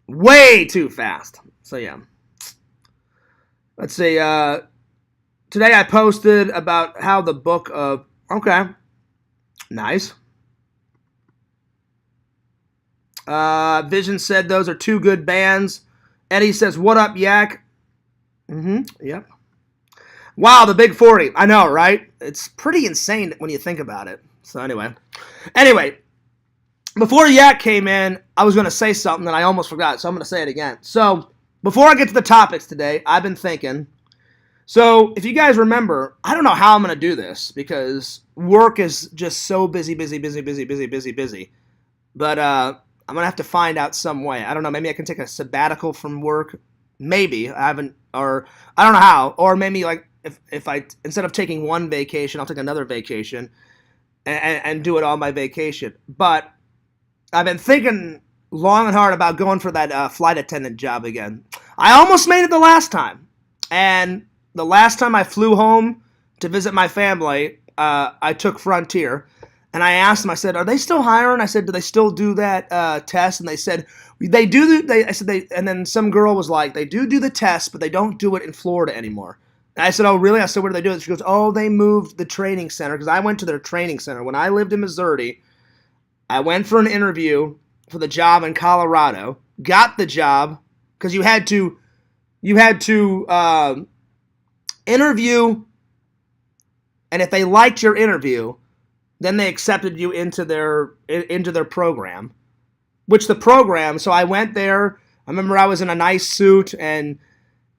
Speaker 1: Way too fast. So, yeah. Let's see. Today I posted about how the book of... Okay. Nice. Vision said those are two good bands. Eddie says, what up, Yak? Yep. Wow, the Big 40. I know, right? It's pretty insane when you think about it. So anyway, before Yak came in, I was going to say something that I almost forgot, so I'm going to say it again. So before I get to the topics today, I've been thinking. So if you guys remember, I don't know how I'm going to do this because work is just so busy. But I'm going to have to find out some way. I don't know. Maybe I can take a sabbatical from work. Maybe. I haven't, or I don't know how. Or maybe like if I, instead of taking one vacation, I'll take another vacation and do it on my vacation. But I've been thinking long and hard about going for that flight attendant job again. I almost made it the last time. And the last time I flew home to visit my family, I took Frontier. And I asked them, I said, are they still hiring? I said, do they still do that test? And they said, they do. And then some girl was like, they do the test, but they don't do it in Florida anymore. And I said, oh, really? I said, where do they do it? She goes, oh, they moved the training center. Because I went to their training center. When I lived in Missouri, I went for an interview for the job in Colorado, got the job, because you had to interview, and if they liked your interview, then they accepted you into their program, which the program. So I went there. I remember I was in a nice suit, and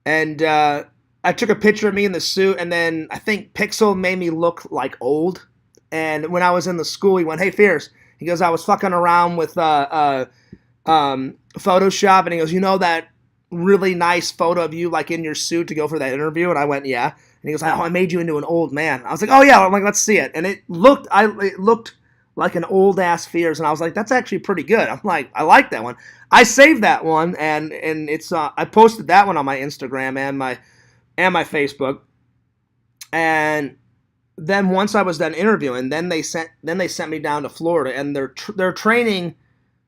Speaker 1: I took a picture of me in the suit, and then I think Pixel made me look like old. And when I was in the school, he went, "Hey, Fierce." He goes, "I was fucking around with Photoshop," and he goes, "You know that really nice photo of you like in your suit to go for that interview?" And I went, "Yeah." And he goes, "Oh, I made you into an old man." I was like, "Oh yeah." I'm like, "Let's see it." And it looked like an old ass Fierce, and I was like, "That's actually pretty good." I'm like, "I like that one." I saved that one, and it's I posted that one on my Instagram and my Facebook. And then once I was done interviewing, then they sent me down to Florida, and their training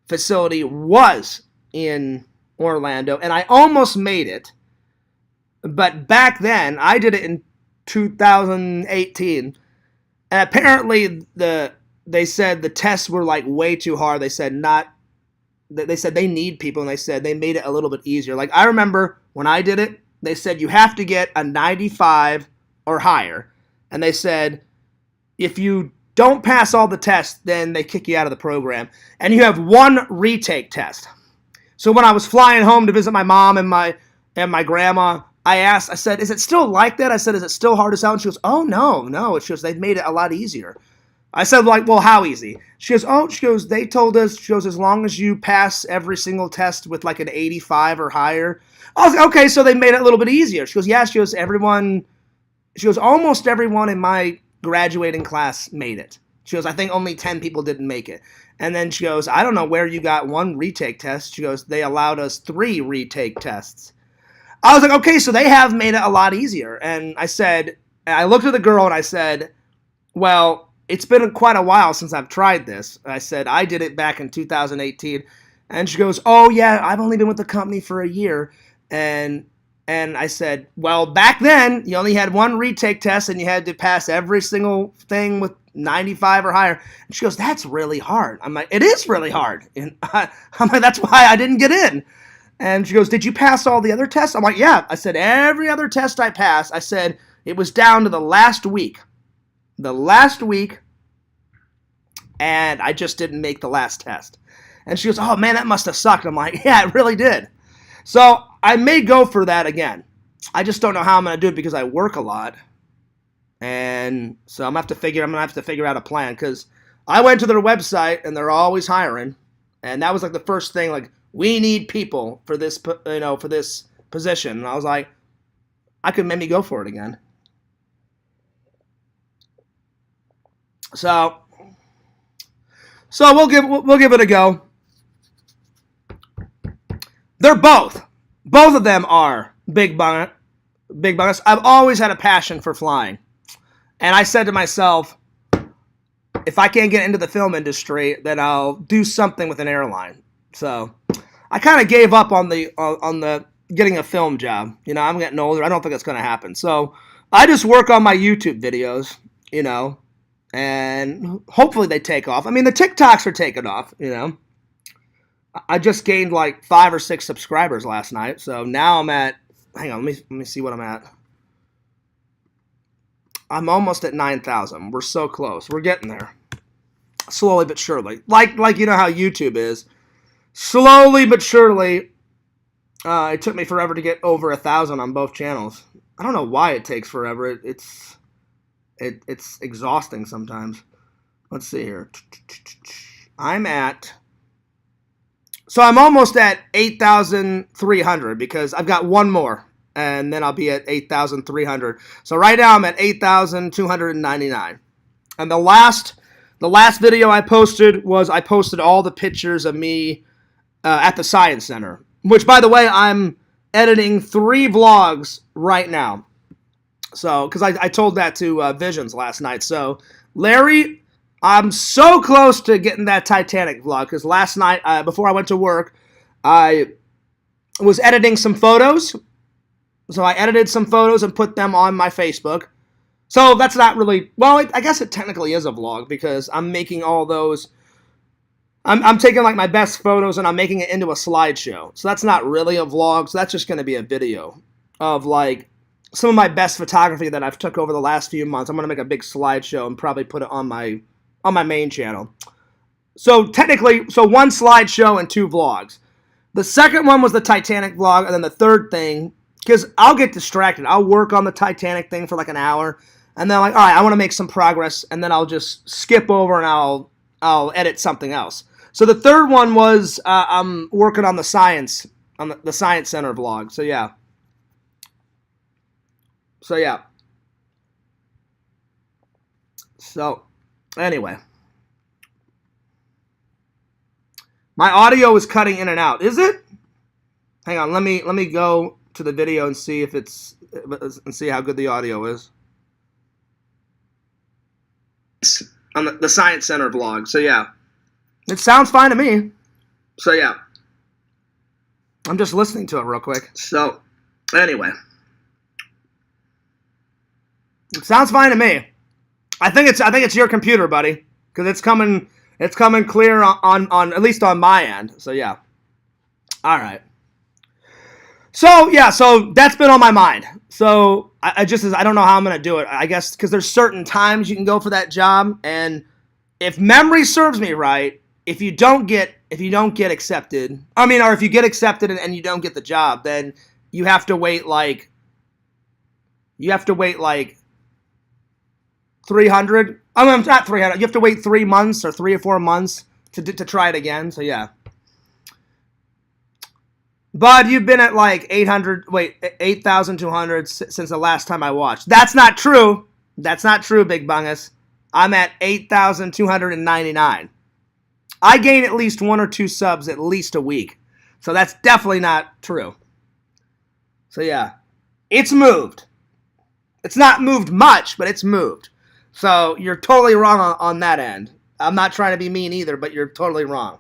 Speaker 1: facility was in Orlando, and I almost made it. But back then, I did it in 2018, and apparently they said the tests were like way too hard. They said they need people, and they said they made it a little bit easier. Like I remember when I did it, they said you have to get a 95 or higher, and they said if you don't pass all the tests, then they kick you out of the program, and you have one retake test. So when I was flying home to visit my mom and my grandma, I said, "Is it still like that?" I said, "Is it still hard as hell?" And she goes, "Oh, no. It's just they've made it a lot easier." I said, like, "Well, how easy?" She goes, "They told us," she goes, "as long as you pass every single test with like an 85 or higher." I was like, "Okay, so they made it a little bit easier." She goes, "Yeah." She goes, "Almost everyone in my graduating class made it." She goes, "I think only 10 people didn't make it." And then she goes, "I don't know where you got one retake test." She goes, "They allowed us 3 retake tests." I was like, okay, so they have made it a lot easier. And I looked at the girl and I said, well, it's been quite a while since I've tried this. I said, I did it back in 2018. And she goes, oh, yeah, I've only been with the company for a year. And I said, well, back then, you only had one retake test and you had to pass every single thing with 95 or higher. And she goes, that's really hard. I'm like, it is really hard. And I'm like, that's why I didn't get in. And she goes, did you pass all the other tests? I'm like, yeah. I said, every other test I passed. I said, it was down to the last week. And I just didn't make the last test. And she goes, oh, man, that must have sucked. I'm like, yeah, it really did. So I may go for that again. I just don't know how I'm going to do it because I work a lot. And so I'm going to have to figure out a plan because I went to their website and they're always hiring. And that was like the first thing, like, we need people for this, for this position. And I was like, I could maybe go for it again. So we'll give it a go. They're both of them are big bonus. I've always had a passion for flying, and I said to myself, if I can't get into the film industry, then I'll do something with an airline. So I kind of gave up on the getting a film job. I'm getting older. I don't think it's going to happen. So I just work on my YouTube videos, and hopefully they take off. I mean, the TikToks are taking off, I just gained like 5 or 6 subscribers last night. So now I'm at, hang on, let me see what I'm at. I'm almost at 9,000. We're so close. We're getting there. Slowly but surely. Like you know how YouTube is. Slowly but surely. It took me forever to get over 1,000 on both channels. I don't know why it takes forever. It's exhausting sometimes. Let's see here. So I'm almost at 8,300 because I've got one more, and then I'll be at 8,300. So right now I'm at 8,299. And the last video I posted was I posted all the pictures of me at the Science Center, which, by the way, I'm editing 3 vlogs right now. So, because I told that to Visions last night. So, Larry, I'm so close to getting that Titanic vlog, because last night, before I went to work, I was editing some photos. So I edited some photos and put them on my Facebook. So that's not really, well, I guess it technically is a vlog, because I'm making all those, I'm taking like my best photos and I'm making it into a slideshow. So that's not really a vlog, so that's just going to be a video of like some of my best photography that I've took over the last few months. I'm going to make a big slideshow and probably put it on my main channel. So technically, so 1 slideshow and 2 vlogs. The second one was the Titanic vlog, and then the third thing, because I'll get distracted. I'll work on the Titanic thing for like an hour, and then like, all right, I want to make some progress, and then I'll just skip over and I'll edit something else. So the third one was I'm working on the Science Center vlog. So yeah. So anyway, my audio is cutting in and out. Is it? Hang on. Let me go to the video and see if and see how good the audio is on the Science Center vlog. So yeah, it sounds fine to me. So yeah, I'm just listening to it real quick. So anyway, it sounds fine to me. I think it's your computer, buddy, because it's coming clear on at least on my end. So yeah. All right. So yeah, so that's been on my mind. So I don't know how I'm gonna do it. I guess because there's certain times you can go for that job, and if memory serves me right, if you don't get accepted, or if you get accepted and you don't get the job, then you have to wait like 300. Not 300. You have to wait 3 months or 3 or 4 months to try it again. So yeah. Bud, you've been at like 8,200 since the last time I watched. That's not true. That's not true, Big Bungus. I'm at 8,299. I gain at least 1 or 2 subs at least a week. So that's definitely not true. So yeah. It's moved. It's not moved much, but it's moved. So you're totally wrong on that end. I'm not trying to be mean either, but you're totally wrong.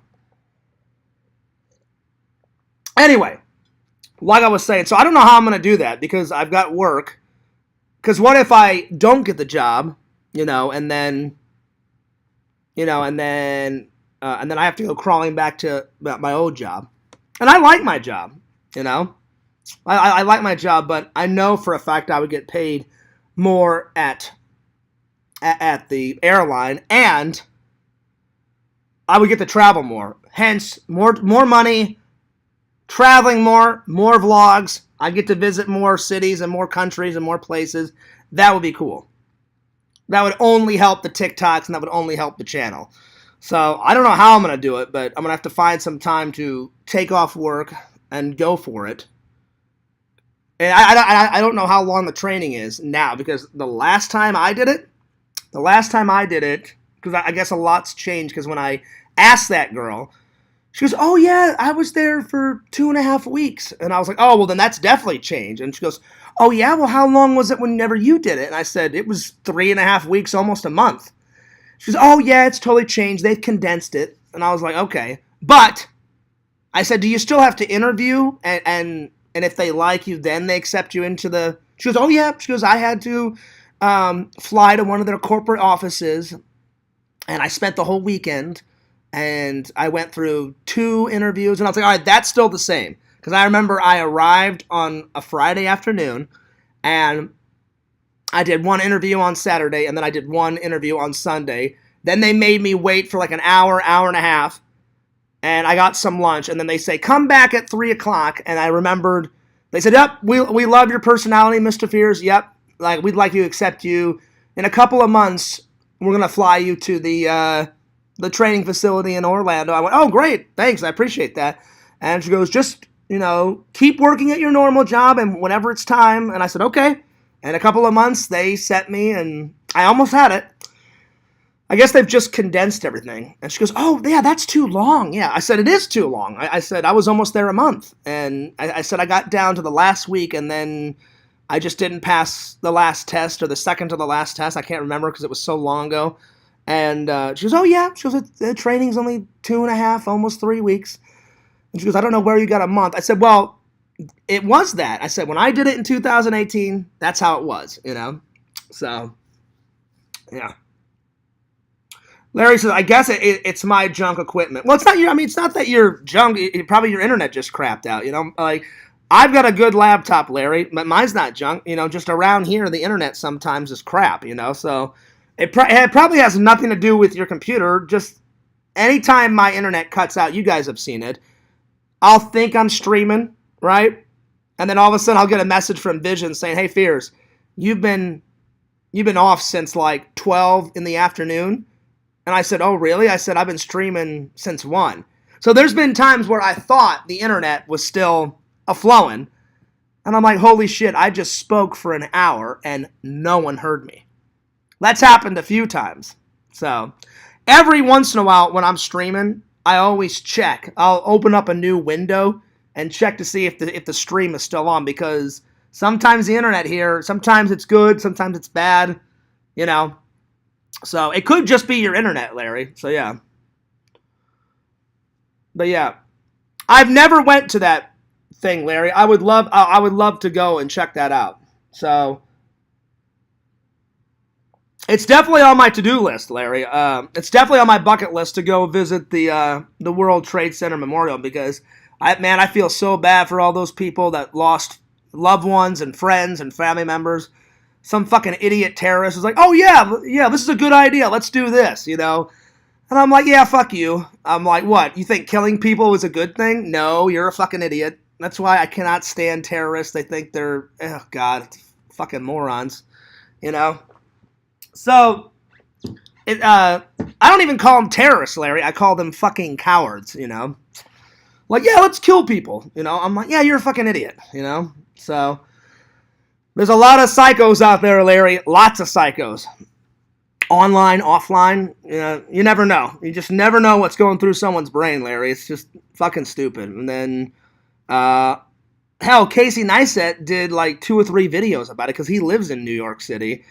Speaker 1: Anyway, like I was saying, so I don't know how I'm going to do that because I've got work. Because what if I don't get the job, and then I have to go crawling back to my old job. And I like my job, I like my job, but I know for a fact I would get paid more at the airline, and I would get to travel more. Hence, more money, traveling more vlogs. I get to visit more cities and more countries and more places. That would be cool. That would only help the TikToks, and that would only help the channel. So I don't know how I'm going to do it, but I'm going to have to find some time to take off work and go for it. And I don't know how long the training is now, because the last time I did it, because I guess a lot's changed, because when I asked that girl, she goes, oh yeah, I was there for 2.5 weeks. And I was like, oh, well then that's definitely changed. And she goes, oh yeah, well how long was it whenever you did it? And I said, it was 3.5 weeks, almost a month. She goes, oh yeah, it's totally changed. They've condensed it. And I was like, okay. But I said, do you still have to interview? And if they like you, then they accept you into the... She goes, oh yeah. She goes, I had to fly to one of their corporate offices, and I spent the whole weekend and I went through 2 interviews, and I was like, all right, that's still the same. Because I remember I arrived on a Friday afternoon, and I did 1 interview on Saturday, and then I did 1 interview on Sunday. Then they made me wait for like an hour, hour and a half, and I got some lunch, and then they say, come back at 3 o'clock, and I remembered, they said, yep, we love your personality, Mr. Fears, yep, like, we'd like to accept you. In a couple of months, we're going to fly you to the training facility in Orlando. I went, oh, great, thanks, I appreciate that. And she goes, just, keep working at your normal job, and whenever it's time. And I said, okay. And a couple of months, they sent me, and I almost had it. I guess they've just condensed everything. And she goes, oh, yeah, that's too long. Yeah, I said, it is too long. I said, I was almost there a month. And I said, I got down to the last week, and then I just didn't pass the last test, or the second to the last test. I can't remember because it was so long ago. And she goes, oh, yeah. She goes, the training's only 2.5, almost 3 weeks. And she goes, I don't know where you got a month. I said, well, it was that. I said, when I did it in 2018, that's how it was, So, yeah. Larry says, I guess it's my junk equipment. Well, it's not it's not that your junk, probably your internet just crapped out, Like, I've got a good laptop, Larry, but mine's not junk, just around here, the internet sometimes is crap, So, it probably has nothing to do with your computer. Just anytime my internet cuts out, you guys have seen it, I'll think I'm streaming, right? And then all of a sudden I'll get a message from Vision saying, hey, Fears, you've been off since like 12 in the afternoon. And I said, oh, really? I said, I've been streaming since 1. So there's been times where I thought the internet was still a-flowing. And I'm like, holy shit, I just spoke for an hour and no one heard me. That's happened a few times. So every once in a while when I'm streaming, I always check. I'll open up a new window and check to see if the stream is still on, because sometimes the internet here, sometimes it's good, sometimes it's bad, So it could just be your internet, Larry. So yeah. But yeah, I've never went to that thing, Larry. I would love to go and check that out. So it's definitely on my to-do list, Larry. It's definitely on my bucket list to go visit the World Trade Center Memorial, because I feel so bad for all those people that lost loved ones and friends and family members. Some fucking idiot terrorist was like, oh, yeah, this is a good idea. Let's do this, And I'm like, yeah, fuck you. I'm like, what? You think killing people is a good thing? No, you're a fucking idiot. That's why I cannot stand terrorists. They think they're, oh, God, fucking morons, So, I don't even call them terrorists, Larry. I call them fucking cowards, Like, yeah, let's kill people, I'm like, yeah, you're a fucking idiot, So, there's a lot of psychos out there, Larry. Lots of psychos. Online, offline, you never know. You just never know what's going through someone's brain, Larry. It's just fucking stupid. And then, hell, Casey Neistat did like 2 or 3 videos about it because he lives in New York City.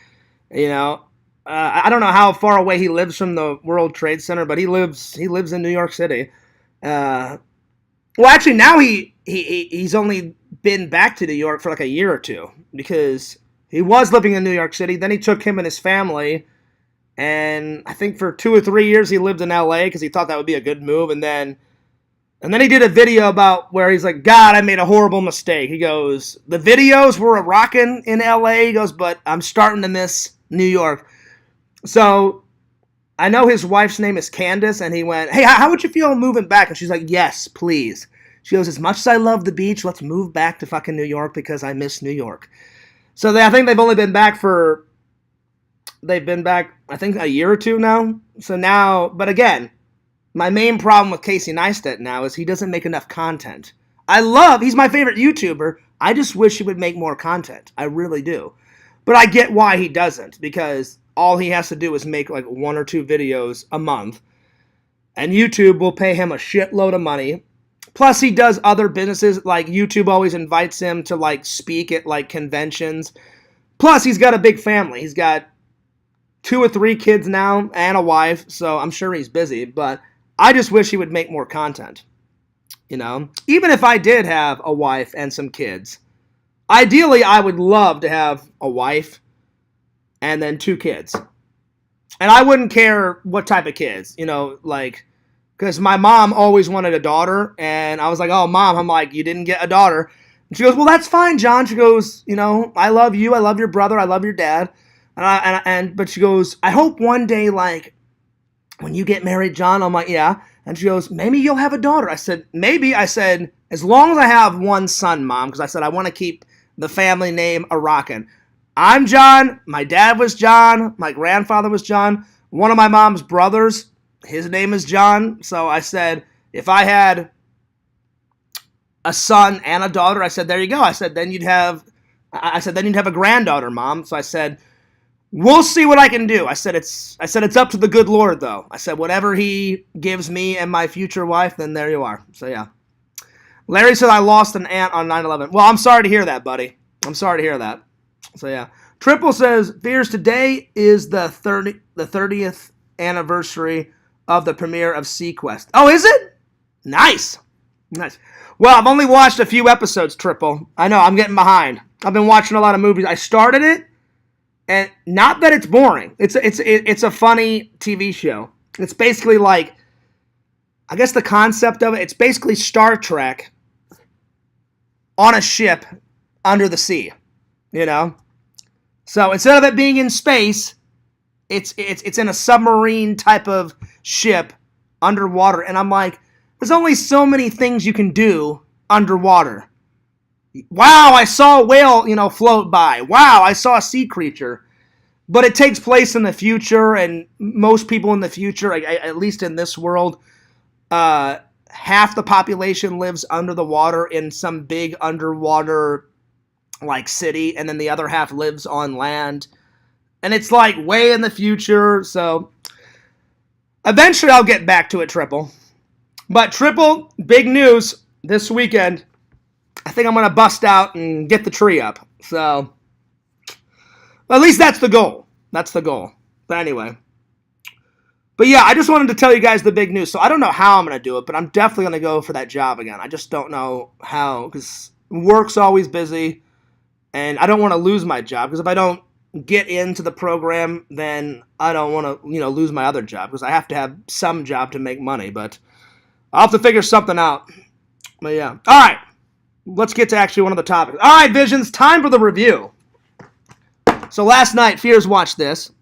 Speaker 1: I don't know how far away he lives from the World Trade Center, but he lives in New York City. Well, actually, now he's only been back to New York for like a year or 2, because he was living in New York City. Then he took him and his family, and I think for 2 or 3 years he lived in LA because he thought that would be a good move. And then he did a video about where he's like, God, I made a horrible mistake. He goes, the videos were rocking in LA. He goes, but I'm starting to miss New York. So I know his wife's name is Candace, and he went, hey, how would you feel moving back? And she's like, yes, please. She goes, as much as I love the beach, let's move back to fucking New York because I miss New York. So I think they've only been back I think a year or 2 now. So now, but again, my main problem with Casey Neistat now is he doesn't make enough content. He's my favorite YouTuber. I just wish he would make more content. I really do. But I get why he doesn't, because all he has to do is make like 1 or 2 videos a month, and YouTube will pay him a shitload of money. Plus, he does other businesses, like YouTube always invites him to like speak at like conventions. Plus, he's got a big family. He's got 2 or 3 kids now and a wife, so I'm sure he's busy. But I just wish he would make more content. Even if I did have a wife and some kids, ideally I would love to have a wife and then 2 kids. And I wouldn't care what type of kids, like because my mom always wanted a daughter, and I was like, oh, Mom, I'm like, you didn't get a daughter. And she goes, well, that's fine, John. She goes, I love you, I love your brother, I love your dad. But she goes, I hope one day, like, when you get married, John. I'm like, yeah. And she goes, maybe you'll have a daughter. I said, maybe. I said, as long as I have one son, Mom, because I said I want to keep the family name a-rockin'. I'm John. My dad was John. My grandfather was John. One of my mom's brothers, his name is John. So I said, if I had a son and a daughter, I said, there you go. I said, then you'd have a granddaughter, Mom. So I said, we'll see what I can do. I said it's up to the good Lord, though. I said, whatever he gives me and my future wife, then there you are. So yeah. Larry said I lost an aunt on 9/11. Well, I'm sorry to hear that, buddy. I'm sorry to hear that. So yeah. Triple says, Fears, today is the 30th anniversary of the premiere of Sequest. Oh, is it? Nice. Well, I've only watched a few episodes, Triple. I know, I'm getting behind. I've been watching a lot of movies. I started it, and not that it's boring. It's a funny TV show. It's basically like, I guess the concept of it, it's basically Star Trek on a ship under the sea, So instead of it being in space, it's in a submarine type of ship underwater. And I'm like, there's only so many things you can do underwater. Wow, I saw a whale, float by. Wow, I saw a sea creature. But it takes place in the future, and most people in the future, at least in this world, half the population lives under the water in some big underwater like city, and then the other half lives on land. And it's like way in the future, so eventually I'll get back to it, Triple. But Triple, big news this weekend. I think I'm going to bust out and get the tree up. So, at least that's the goal. But anyway. But yeah, I just wanted to tell you guys the big news. So I don't know how I'm going to do it, but I'm definitely going to go for that job again. I just don't know how, because work's always busy, and I don't want to lose my job, because if I don't get into the program, then I don't want to, lose my other job, because I have to have some job to make money, but I'll have to figure something out. But yeah. All right. Let's get to actually one of the topics. All right, Visions, time for the review. So last night, Fears watched this.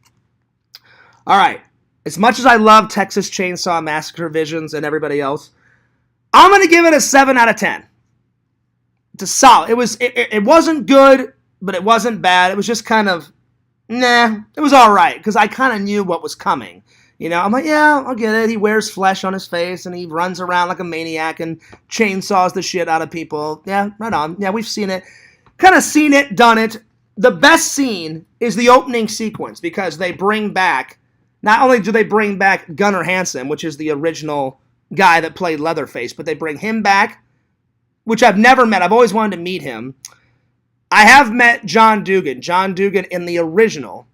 Speaker 1: All right. As much as I love Texas Chainsaw Massacre, Visions, and everybody else, I'm going to give it a 7 out of 10. It's a solid. It wasn't good, but it wasn't bad. It was just kind of, it was all right, because I kind of knew what was coming. I'm like, yeah, I'll get it. He wears flesh on his face, and he runs around like a maniac and chainsaws the shit out of people. Yeah, right on. Yeah, we've seen it. Kind of seen it, done it. The best scene is the opening sequence, because they bring back, not only do they bring back Gunnar Hansen, which is the original guy that played Leatherface, but they bring him back, which I've never met. I've always wanted to meet him. I have met John Dugan. John Dugan in the original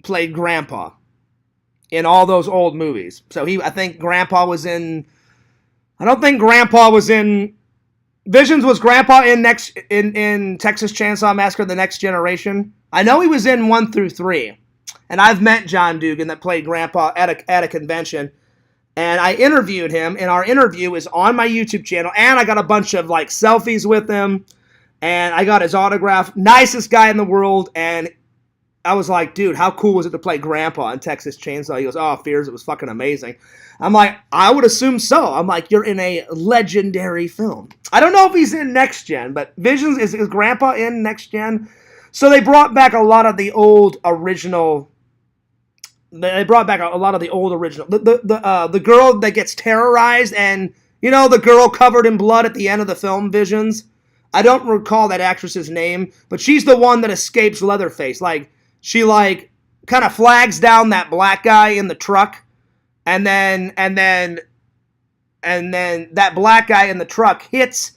Speaker 1: played Grandpa in all those old movies. So I think Grandpa was in, I don't think Grandpa was in, Visions was Grandpa in Texas Chainsaw Massacre: The Next Generation. I know he was in 1 through 3. And I've met John Dugan that played Grandpa at a convention. And I interviewed him, and our interview is on my YouTube channel. And I got a bunch of selfies with him. And I got his autograph. Nicest guy in the world. And I was like, dude, how cool was it to play Grandpa in Texas Chainsaw? He goes, oh, Fears, it was fucking amazing. I'm like, I would assume so. I'm like, you're in a legendary film. I don't know if he's in Next Gen, but Visions, is Grandpa in Next Gen? So they brought back a lot of the old original. The girl that gets terrorized, and the girl covered in blood at the end of the film Visions. I don't recall that actress's name, but she's the one that escapes Leatherface. She kind of flags down that black guy in the truck, and then that black guy in the truck hits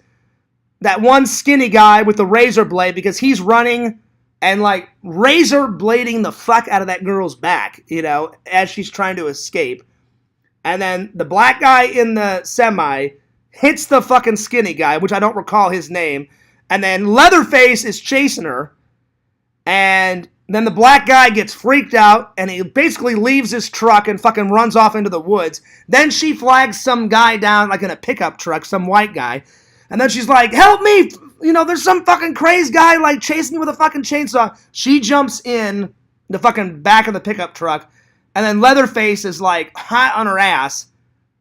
Speaker 1: that one skinny guy with the razor blade, because he's running and razor blading the fuck out of that girl's back, as she's trying to escape. And then the black guy in the semi hits the fucking skinny guy, which I don't recall his name. And then Leatherface is chasing her. And Then the black guy gets freaked out, and he basically leaves his truck and fucking runs off into the woods. Then she flags some guy down, like in a pickup truck, some white guy. And then she's like, help me! You know, there's some fucking crazy guy, like, chasing me with a fucking chainsaw. She jumps in the fucking back of the pickup truck, and then Leatherface is, like, hot on her ass,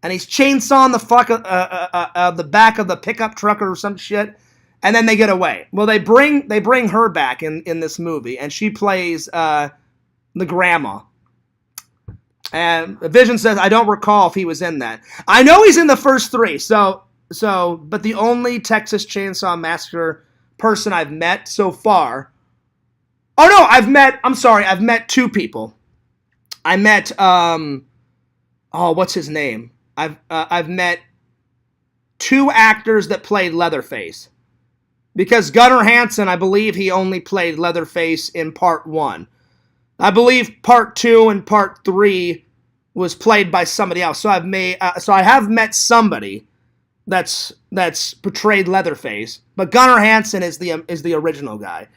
Speaker 1: and he's chainsawing the fuck the back of the pickup truck or some shit. And then they get away. Well, they bring her back in this movie, and she plays the grandma. And Vision says, I don't recall if he was in that. I know he's in the first three, but the only Texas Chainsaw Massacre person I've met so far. Oh no, I've met two people. I met what's his name? I've met two actors that played Leatherface. Because Gunnar Hansen, I believe he only played Leatherface in part 1. I believe part 2 and part 3 was played by somebody else. So I have met somebody that's portrayed Leatherface, but Gunnar Hansen is the original guy.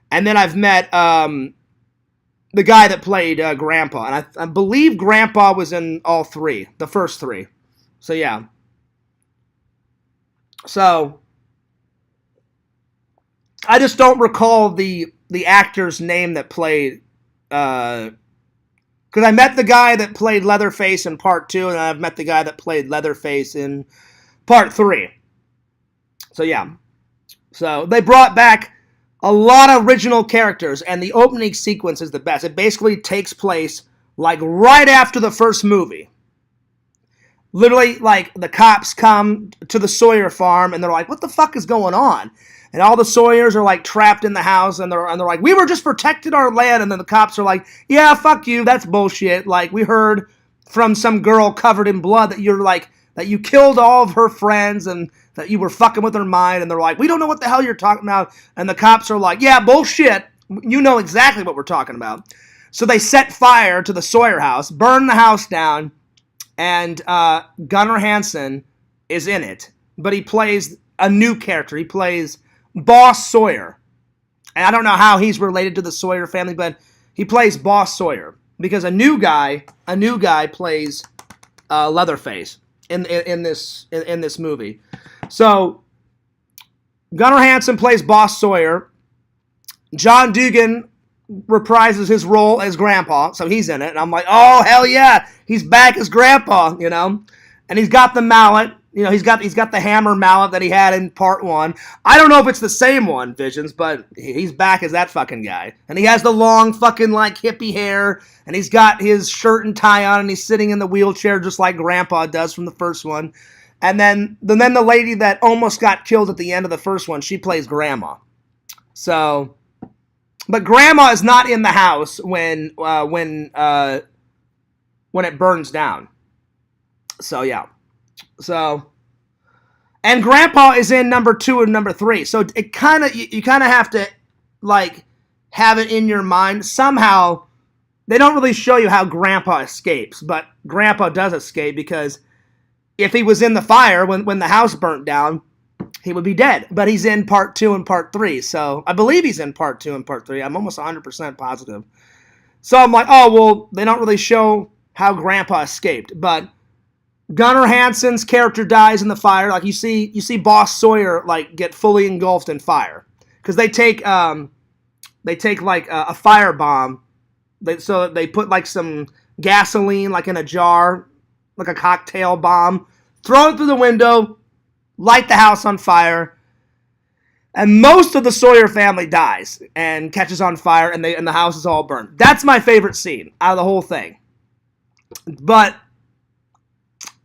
Speaker 1: And then I've met the guy that played Grandpa, and I believe Grandpa was in all three, the first three. So yeah. So I just don't recall the actor's name that played, because I met the guy that played Leatherface in part 2, and I've met the guy that played Leatherface in part 3. So yeah. So they brought back a lot of original characters, and the opening sequence is the best. It basically takes place like right after the first movie. Literally, like, the cops come to the Sawyer farm, and they're like, what the fuck is going on? And all the Sawyers are, like, trapped in the house, and they're like, we were just protecting our land. And then the cops are like, yeah, fuck you, that's bullshit. Like, we heard from some girl covered in blood that that you killed all of her friends and that you were fucking with her mind. And they're like, we don't know what the hell you're talking about. And the cops are like, yeah, bullshit. You know exactly what we're talking about. So they set fire to the Sawyer house, burn the house down, and Gunnar Hansen is in it. But he plays a new character. He plays Boss Sawyer. And I don't know how he's related to the Sawyer family, but he plays Boss Sawyer because a new guy plays Leatherface in this movie. So Gunnar Hansen plays Boss Sawyer. John Dugan reprises his role as Grandpa, so he's in it, and I'm like, oh hell yeah, he's back as Grandpa, you know, and he's got the mallet. You know, he's got the hammer mallet that he had in part 1. I don't know if it's the same one, Visions, but he's back as that fucking guy. And he has the long fucking, like, hippie hair, and he's got his shirt and tie on, and he's sitting in the wheelchair just like Grandpa does from the first one. And then the lady that almost got killed at the end of the first one, she plays Grandma. So, but Grandma is not in the house when it burns down. So, yeah. So, and Grandpa is in number 2 and number 3. So it kind of, you kind of have to, like, have it in your mind. Somehow, they don't really show you how Grandpa escapes, but Grandpa does escape because if he was in the fire when the house burnt down, he would be dead. But he's in part 2 and part 3. So I believe he's in part 2 and part 3. I'm almost 100% positive. So I'm like, oh, well, they don't really show how Grandpa escaped, but Gunnar Hansen's character dies in the fire. Like, you see Boss Sawyer, like, get fully engulfed in fire because they take like a fire bomb. So they put like some gasoline like in a jar, like a cocktail bomb, throw it through the window, light the house on fire, and most of the Sawyer family dies and catches on fire, and the house is all burned. That's my favorite scene out of the whole thing. But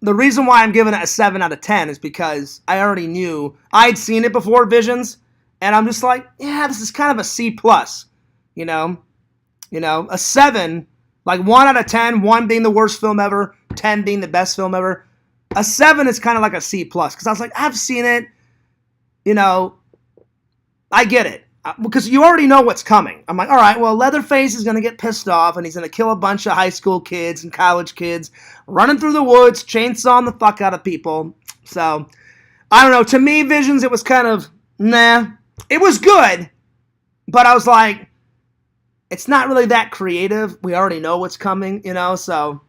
Speaker 1: the reason why I'm giving it a 7 out of 10 is because I already knew. I'd seen it before, Visions, and I'm just like, yeah, this is kind of a C+, you know? A 7, like 1 out of 10, 1 being the worst film ever, 10 being the best film ever. A 7 is kind of like a C+, because I was like, I've seen it, you know, I get it. Because you already know what's coming. I'm like, all right, well, Leatherface is going to get pissed off, and he's going to kill a bunch of high school kids and college kids, running through the woods, chainsawing the fuck out of people. So, I don't know. To me, Visions, it was kind of, nah. It was good, but I was like, it's not really that creative. We already know what's coming, So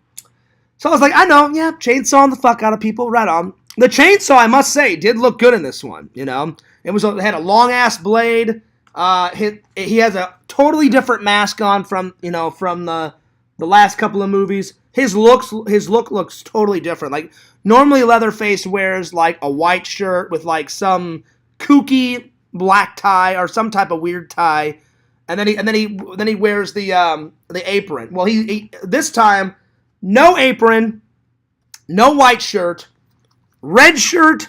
Speaker 1: I was like, I know, yeah, chainsawing the fuck out of people, right on. The chainsaw, I must say, did look good in this one, It had a long ass blade. He has a totally different mask on from the last couple of movies. His look looks totally different. Like normally Leatherface wears like a white shirt with like some kooky black tie or some type of weird tie, and then he wears the apron. Well, he this time no apron, no white shirt, red shirt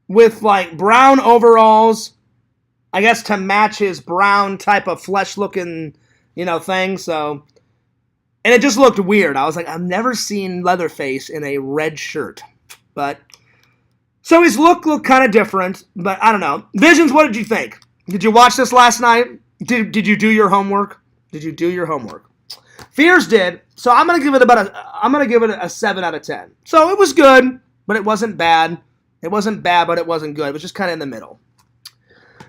Speaker 1: with like brown overalls, I guess to match his brown type of flesh looking, thing. So, and it just looked weird. I was like, I've never seen Leatherface in a red shirt. But, so his look looked kind of different, but I don't know. Visions, what did you think? Did you watch this last night? Did you do your homework? Did you do your homework? Fears did. So I'm gonna give it a 7 out of 10. So it was good, but it wasn't bad. It wasn't bad, but it wasn't good. It was just kind of in the middle.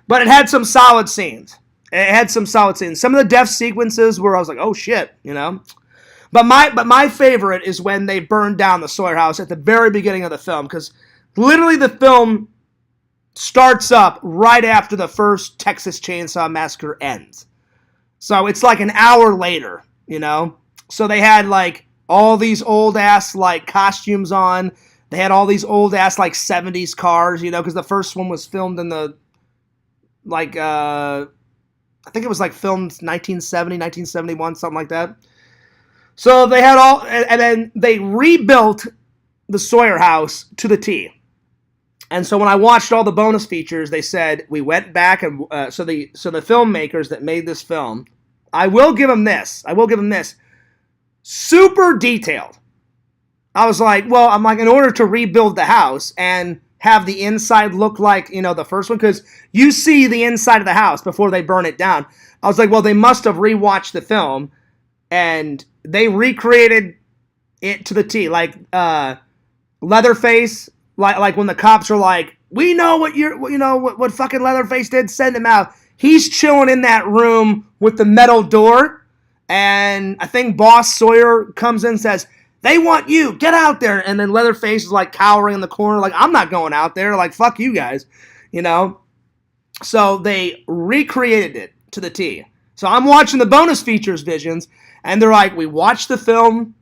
Speaker 1: But it had some solid scenes. Some of the death sequences where I was like, oh shit, But my favorite is when they burned down the Sawyer house at the very beginning of the film, because literally the film starts up right after the first Texas Chainsaw Massacre ends. So it's like an hour later, So they had like all these old ass like costumes on. They had all these old ass like 70s cars, because the first one was filmed in the like I think it was like filmed 1970, 1971, something like that. So they had all, and then they rebuilt the Sawyer house to the T. And so when I watched all the bonus features, they said we went back and so the filmmakers that made this film, I will give them this, super detailed. I was like, in order to rebuild the house and have the inside look like, the first one, because you see the inside of the house before they burn it down. I was like, well, they must have rewatched the film and they recreated it to the T. Like Leatherface, like when the cops are like, we know what fucking Leatherface did, send him out. He's chilling in that room with the metal door, and I think Boss Sawyer comes in and says, they want you, get out there. And then Leatherface is like cowering in the corner, like, I'm not going out there, like, fuck you guys, So they recreated it to the T. So I'm watching the bonus features Visions, and they're like, we watched the film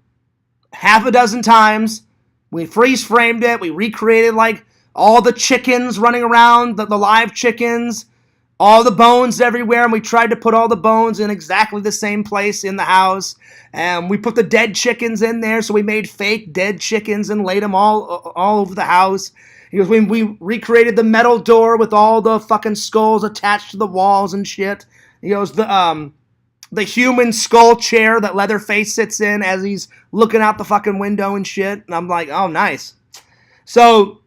Speaker 1: half a dozen times, we freeze framed it, we recreated like all the chickens running around, the live chickens, all the bones everywhere, and we tried to put all the bones in exactly the same place in the house, and we put the dead chickens in there, so we made fake dead chickens and laid them all over the house. He goes, we recreated the metal door with all the fucking skulls attached to the walls and shit. He goes, the human skull chair that Leatherface sits in as he's looking out the fucking window and shit, and I'm like, oh, nice. So,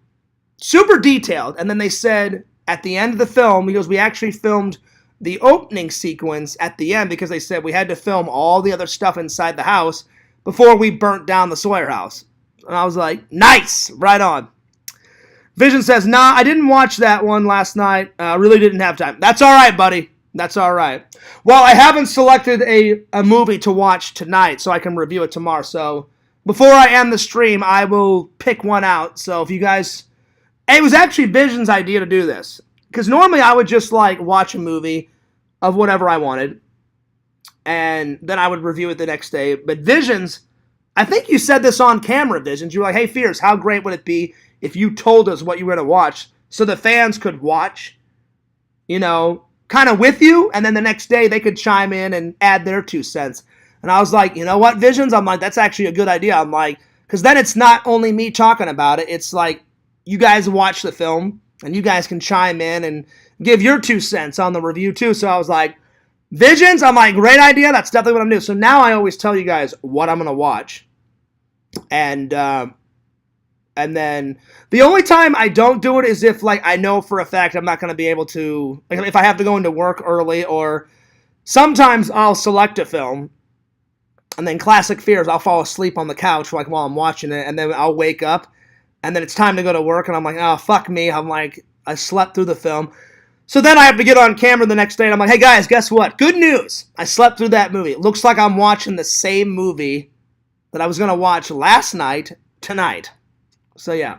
Speaker 1: super detailed, and then they said, at the end of the film, he goes, we actually filmed the opening sequence at the end because they said we had to film all the other stuff inside the house before we burnt down the Sawyer house. And I was like, nice, right on. Vision says, nah, I didn't watch that one last night. Really didn't have time. That's all right, buddy. That's all right. Well, I haven't selected a movie to watch tonight, so I can review it tomorrow. So before I end the stream, I will pick one out. So if you guys... It was actually Vision's idea to do this. Because normally I would just like watch a movie of whatever I wanted. And then I would review it the next day. But Visions, I think you said this on camera, Visions. You were like, hey, Fears, how great would it be if you told us what you were going to watch so the fans could watch, kind of with you. And then the next day they could chime in and add their 2 cents. And I was like, you know what, Visions? I'm like, that's actually a good idea. I'm like, because then it's not only me talking about it. It's like, you guys watch the film, and you guys can chime in and give your 2 cents on the review, too. So I was like, Visions? I'm like, great idea. That's definitely what I'm doing. So now I always tell you guys what I'm going to watch. And then the only time I don't do it is if, like, I know for a fact I'm not going to be able to, like, if I have to go into work early, or sometimes I'll select a film, and then Classic Fears, I'll fall asleep on the couch, like, while I'm watching it, and then I'll wake up. And then it's time to go to work, and I'm like, oh, fuck me. I'm like, I slept through the film. So then I have to get on camera the next day, and I'm like, hey guys, guess what? Good news. I slept through that movie. It looks like I'm watching the same movie that I was going to watch last night tonight. So yeah.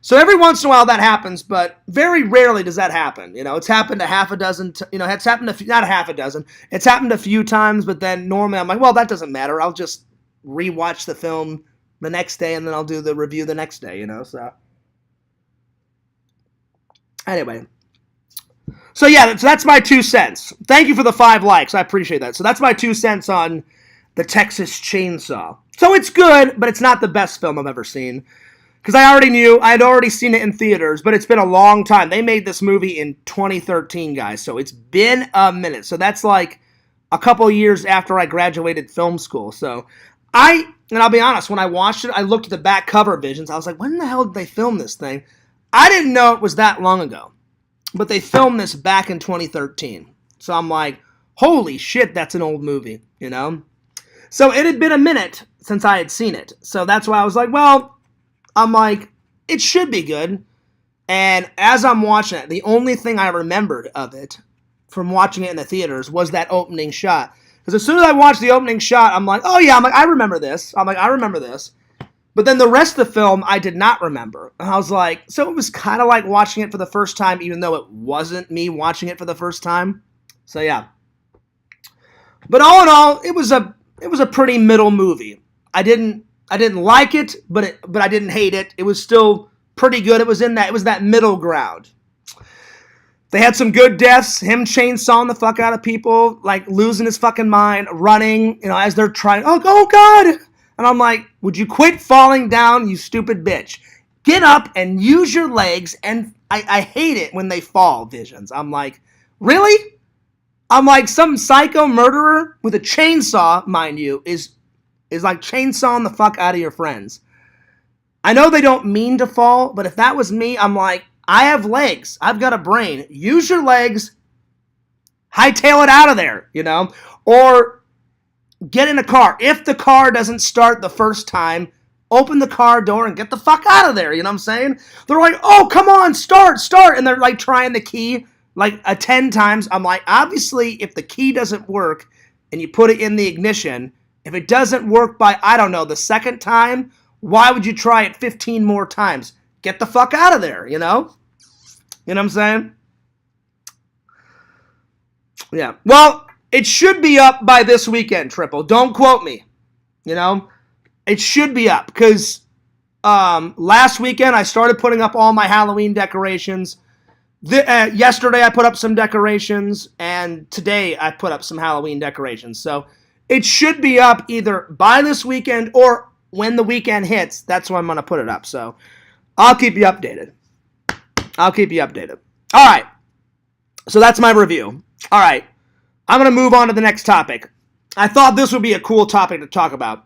Speaker 1: So every once in a while that happens, but very rarely does that happen. It's happened a half a dozen, it's happened not a half a dozen. It's happened a few times, but then normally I'm like, well, that doesn't matter. I'll just rewatch the film the next day, and then I'll do the review the next day, so. Anyway. So yeah, so that's my 2 cents. Thank you for the 5 likes. I appreciate that. So that's my 2 cents on the Texas Chainsaw. So it's good, but it's not the best film I've ever seen. Because I had already seen it in theaters, but it's been a long time. They made this movie in 2013, guys, so it's been a minute. So that's like a couple years after I graduated film school. So and I'll be honest, when I watched it, I looked at the back cover visions. I was like, when the hell did they film this thing? I didn't know it was that long ago, but they filmed this back in 2013. So I'm like, holy shit, that's an old movie, So it had been a minute since I had seen it. So that's why I was like, well, I'm like, it should be good. And as I'm watching it, the only thing I remembered of it from watching it in the theaters was that opening shot. Because as soon as I watched the opening shot, I'm like, oh yeah, I remember this. I remember this. But then the rest of the film, I did not remember. And I was like, so it was kind of like watching it for the first time, even though it wasn't me watching it for the first time. So yeah. But all in all, it was a pretty middle movie. I didn't like it, but I didn't hate it. It was still pretty good. It was that middle ground. They had some good deaths. Him chainsawing the fuck out of people, like losing his fucking mind, running, as they're trying. Oh God! And I'm like, would you quit falling down, you stupid bitch? Get up and use your legs. And I hate it when they fall. Visions. I'm like, really? I'm like, some psycho murderer with a chainsaw, mind you, is like chainsawing the fuck out of your friends. I know they don't mean to fall, but if that was me, I'm like, I have legs. I've got a brain. Use your legs. Hightail it out of there, Or get in a car. If the car doesn't start the first time, open the car door and get the fuck out of there, you know what I'm saying? They're like, oh, come on, start. And they're like trying the key like 10 times. I'm like, obviously, if the key doesn't work and you put it in the ignition, if it doesn't work by, I don't know, the second time, why would you try it 15 more times? Get the fuck out of there, You know what I'm saying? Yeah. Well, it should be up by this weekend, Triple. Don't quote me. It should be up because last weekend I started putting up all my Halloween decorations. Yesterday I put up some decorations, and today I put up some Halloween decorations. So it should be up either by this weekend or when the weekend hits. That's when I'm going to put it up. So I'll keep you updated. All right. So that's my review. All right. I'm going to move on to the next topic. I thought this would be a cool topic to talk about.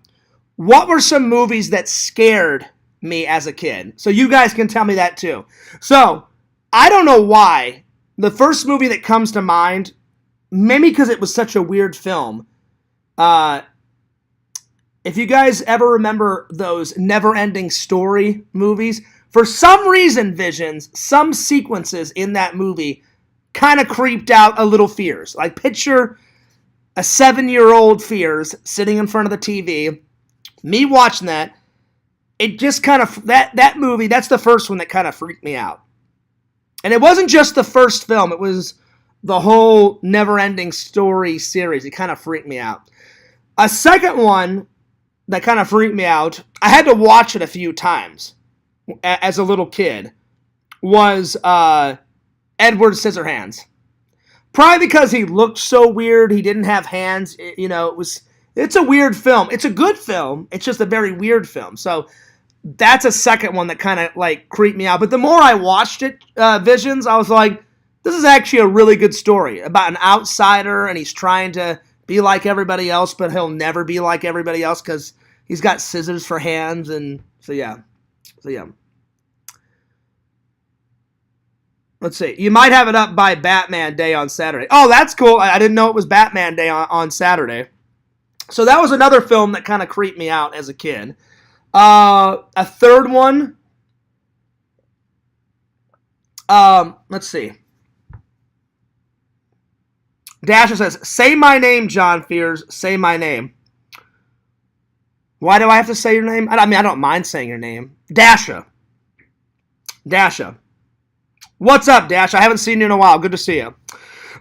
Speaker 1: What were some movies that scared me as a kid? So you guys can tell me that too. So I don't know why. The first movie that comes to mind, maybe because it was such a weird film. If you guys ever remember those Never-Ending Story movies, for some reason, Visions, some sequences in that movie kind of creeped out a little Fears. Like picture a 7-year-old Fears sitting in front of the TV, me watching that. It just kind of, that movie, that's the first one that kind of freaked me out. And it wasn't just the first film, it was the whole Never-Ending Story series. It kind of freaked me out. A second one that kind of freaked me out, I had to watch it a few times as a little kid, was Edward Scissorhands. Probably because he looked so weird, he didn't have hands, it's a weird film. It's a good film, it's just a very weird film. So that's a second one that kind of like creeped me out. But the more I watched it, Visions, I was like, this is actually a really good story about an outsider, and he's trying to be like everybody else, but he'll never be like everybody else because he's got scissors for hands. And so yeah. Let's see. You might have it up by Batman Day on Saturday. Oh, that's cool. I didn't know it was Batman Day on Saturday. So that was another film that kind of creeped me out as a kid. A third one. Let's see. Dasha says, say my name, John Fears. Say my name. Why do I have to say your name? I mean, I don't mind saying your name. Dasha. Dasha. What's up, Dash? I haven't seen you in a while. Good to see you.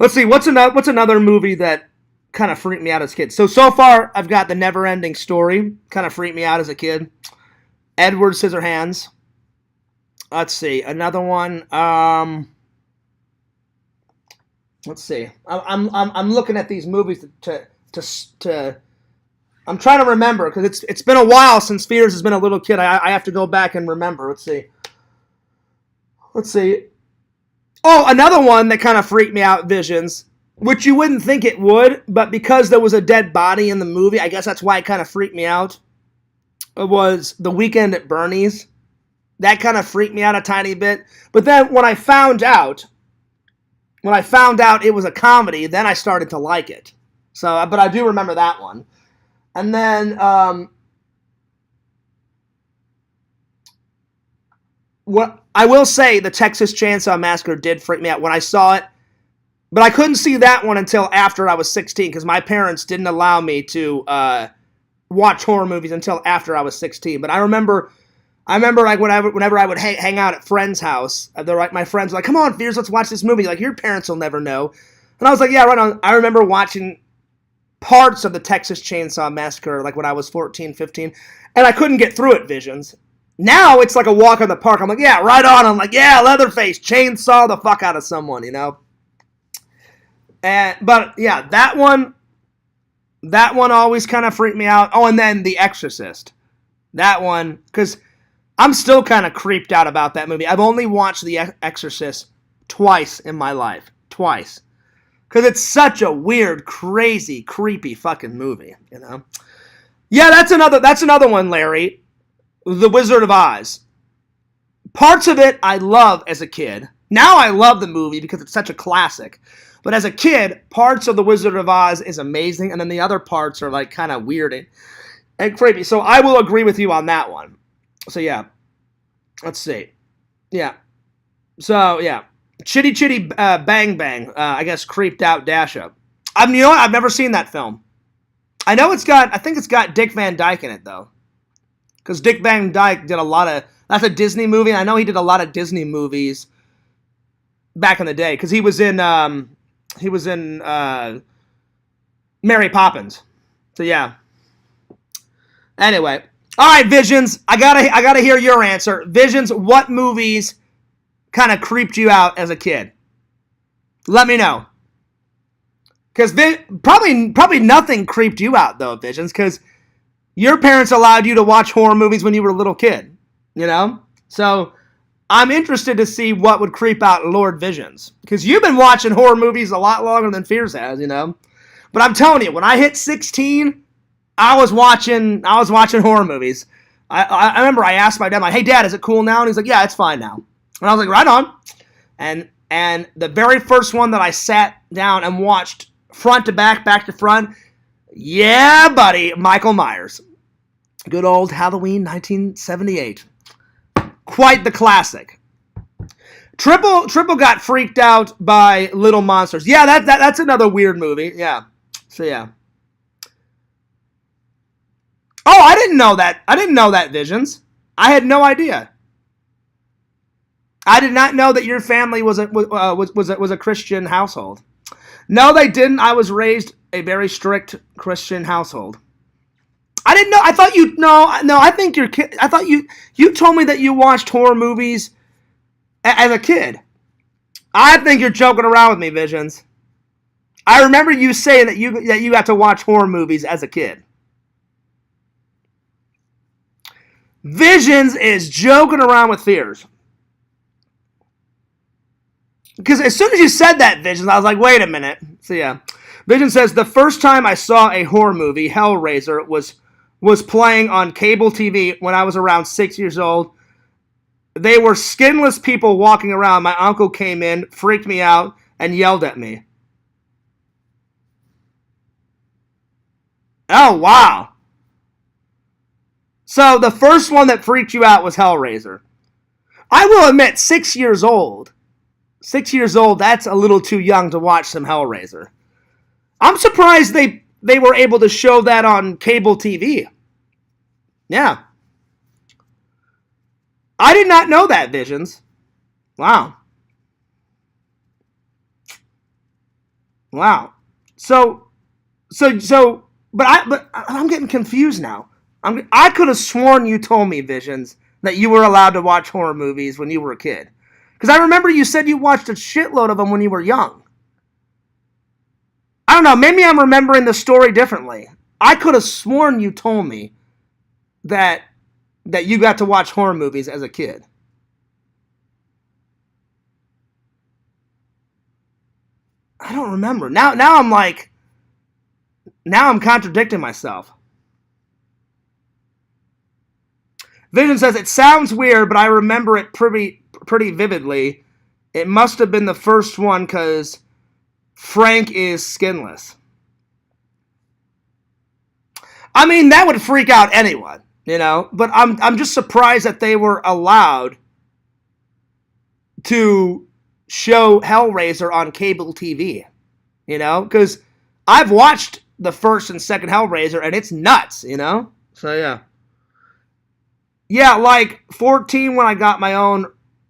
Speaker 1: Let's see. What's another movie that kind of freaked me out as a kid? So far, I've got The Never-Ending Story. Kind of freaked me out as a kid. Edward Scissorhands. Let's see. Another one. Let's see. I'm looking at these movies to I'm trying to remember because it's been a while since Fears has been a little kid. I have to go back and remember. Let's see. Oh, another one that kind of freaked me out, Visions, which you wouldn't think it would, but because there was a dead body in the movie, I guess that's why it kind of freaked me out. It was The Weekend at Bernie's. That kind of freaked me out a tiny bit. But then when I found out it was a comedy, then I started to like it. So, but I do remember that one. And then, what I will say, the Texas Chainsaw Massacre did freak me out when I saw it, but I couldn't see that one until after I was 16 because my parents didn't allow me to watch horror movies until after I was 16. But I remember like whenever I would hang out at friends' house, my friends were like, "Come on, Fears, let's watch this movie." Like, your parents will never know. And I was like, "Yeah, right on." I remember watching parts of the Texas Chainsaw Massacre like when I was 14, 15, and I couldn't get through it, Visions. Now it's like a walk in the park. I'm like, yeah, right on. I'm like, yeah, Leatherface, chainsaw the fuck out of someone, you know? But yeah, that one always kind of freaked me out. Oh, and then The Exorcist. That one, because I'm still kind of creeped out about that movie. I've only watched The Exorcist twice in my life. Twice. Because it's such a weird, crazy, creepy fucking movie, you know? Yeah, that's another one, Larry. The Wizard of Oz. Parts of it I love as a kid. Now I love the movie because it's such a classic. But as a kid, parts of The Wizard of Oz is amazing, and then the other parts are like kind of weird and creepy. So I will agree with you on that one. So yeah. Let's see. Yeah. So yeah. Chitty Chitty Bang Bang, I guess, creeped out Dasha. You know what? I've never seen that film. I think it's got Dick Van Dyke in it, though. Because Dick Van Dyke did that's a Disney movie, and I know he did a lot of Disney movies back in the day, because he was in Mary Poppins. So yeah. Anyway. Alright, Visions, I gotta hear your answer. Visions, what movies kind of creeped you out as a kid? Let me know. Because probably nothing creeped you out, though, Visions, because your parents allowed you to watch horror movies when you were a little kid, you know? So I'm interested to see what would creep out Lord Visions, because you've been watching horror movies a lot longer than Fears has, you know? But I'm telling you, when I hit 16, I was watching horror movies. I remember I asked my dad, like, "Hey, Dad, is it cool now?" And he's like, "Yeah, it's fine now." And I was like, "Right on." And the very first one that I sat down and watched front to back to front, yeah, buddy, Michael Myers. Good old Halloween 1978. Quite the classic. Triple got freaked out by Little Monsters. Yeah, that's another weird movie. Yeah. So yeah. Oh, I didn't know that, Visions. I had no idea. I did not know that your family was a Christian household. No, they didn't. I was raised a very strict Christian household. I didn't know. I thought you. No. I think your kid. I thought you told me that you watched horror movies as a kid. I think you're joking around with me, Visions. I remember you saying that you got to watch horror movies as a kid. Visions is joking around with Fears. Because as soon as you said that, Visions, I was like, wait a minute. So yeah. Vision says, the first time I saw a horror movie, Hellraiser, was playing on cable TV when I was around 6 years old. They were skinless people walking around. My uncle came in, freaked me out, and yelled at me. Oh, wow. So the first one that freaked you out was Hellraiser. I will admit, 6 years old. 6 years old, that's a little too young to watch some Hellraiser. I'm surprised they were able to show that on cable TV. Yeah. I did not know that, Visions. Wow. Wow. So, but I'm getting confused now. I could have sworn you told me, Visions, that you were allowed to watch horror movies when you were a kid. Because I remember you said you watched a shitload of them when you were young. I don't know, maybe I'm remembering the story differently. I could have sworn you told me that you got to watch horror movies as a kid. I don't remember. Now I'm like, now I'm contradicting myself. Vision says, it sounds weird, but I remember it pretty vividly. It must have been the first one because Frank is skinless. I mean, that would freak out anyone, you know? But I'm just surprised that they were allowed to show Hellraiser on cable TV, you know? Because I've watched the first and second Hellraiser, and it's nuts, you know? So, yeah. Yeah, like 14 when I got my own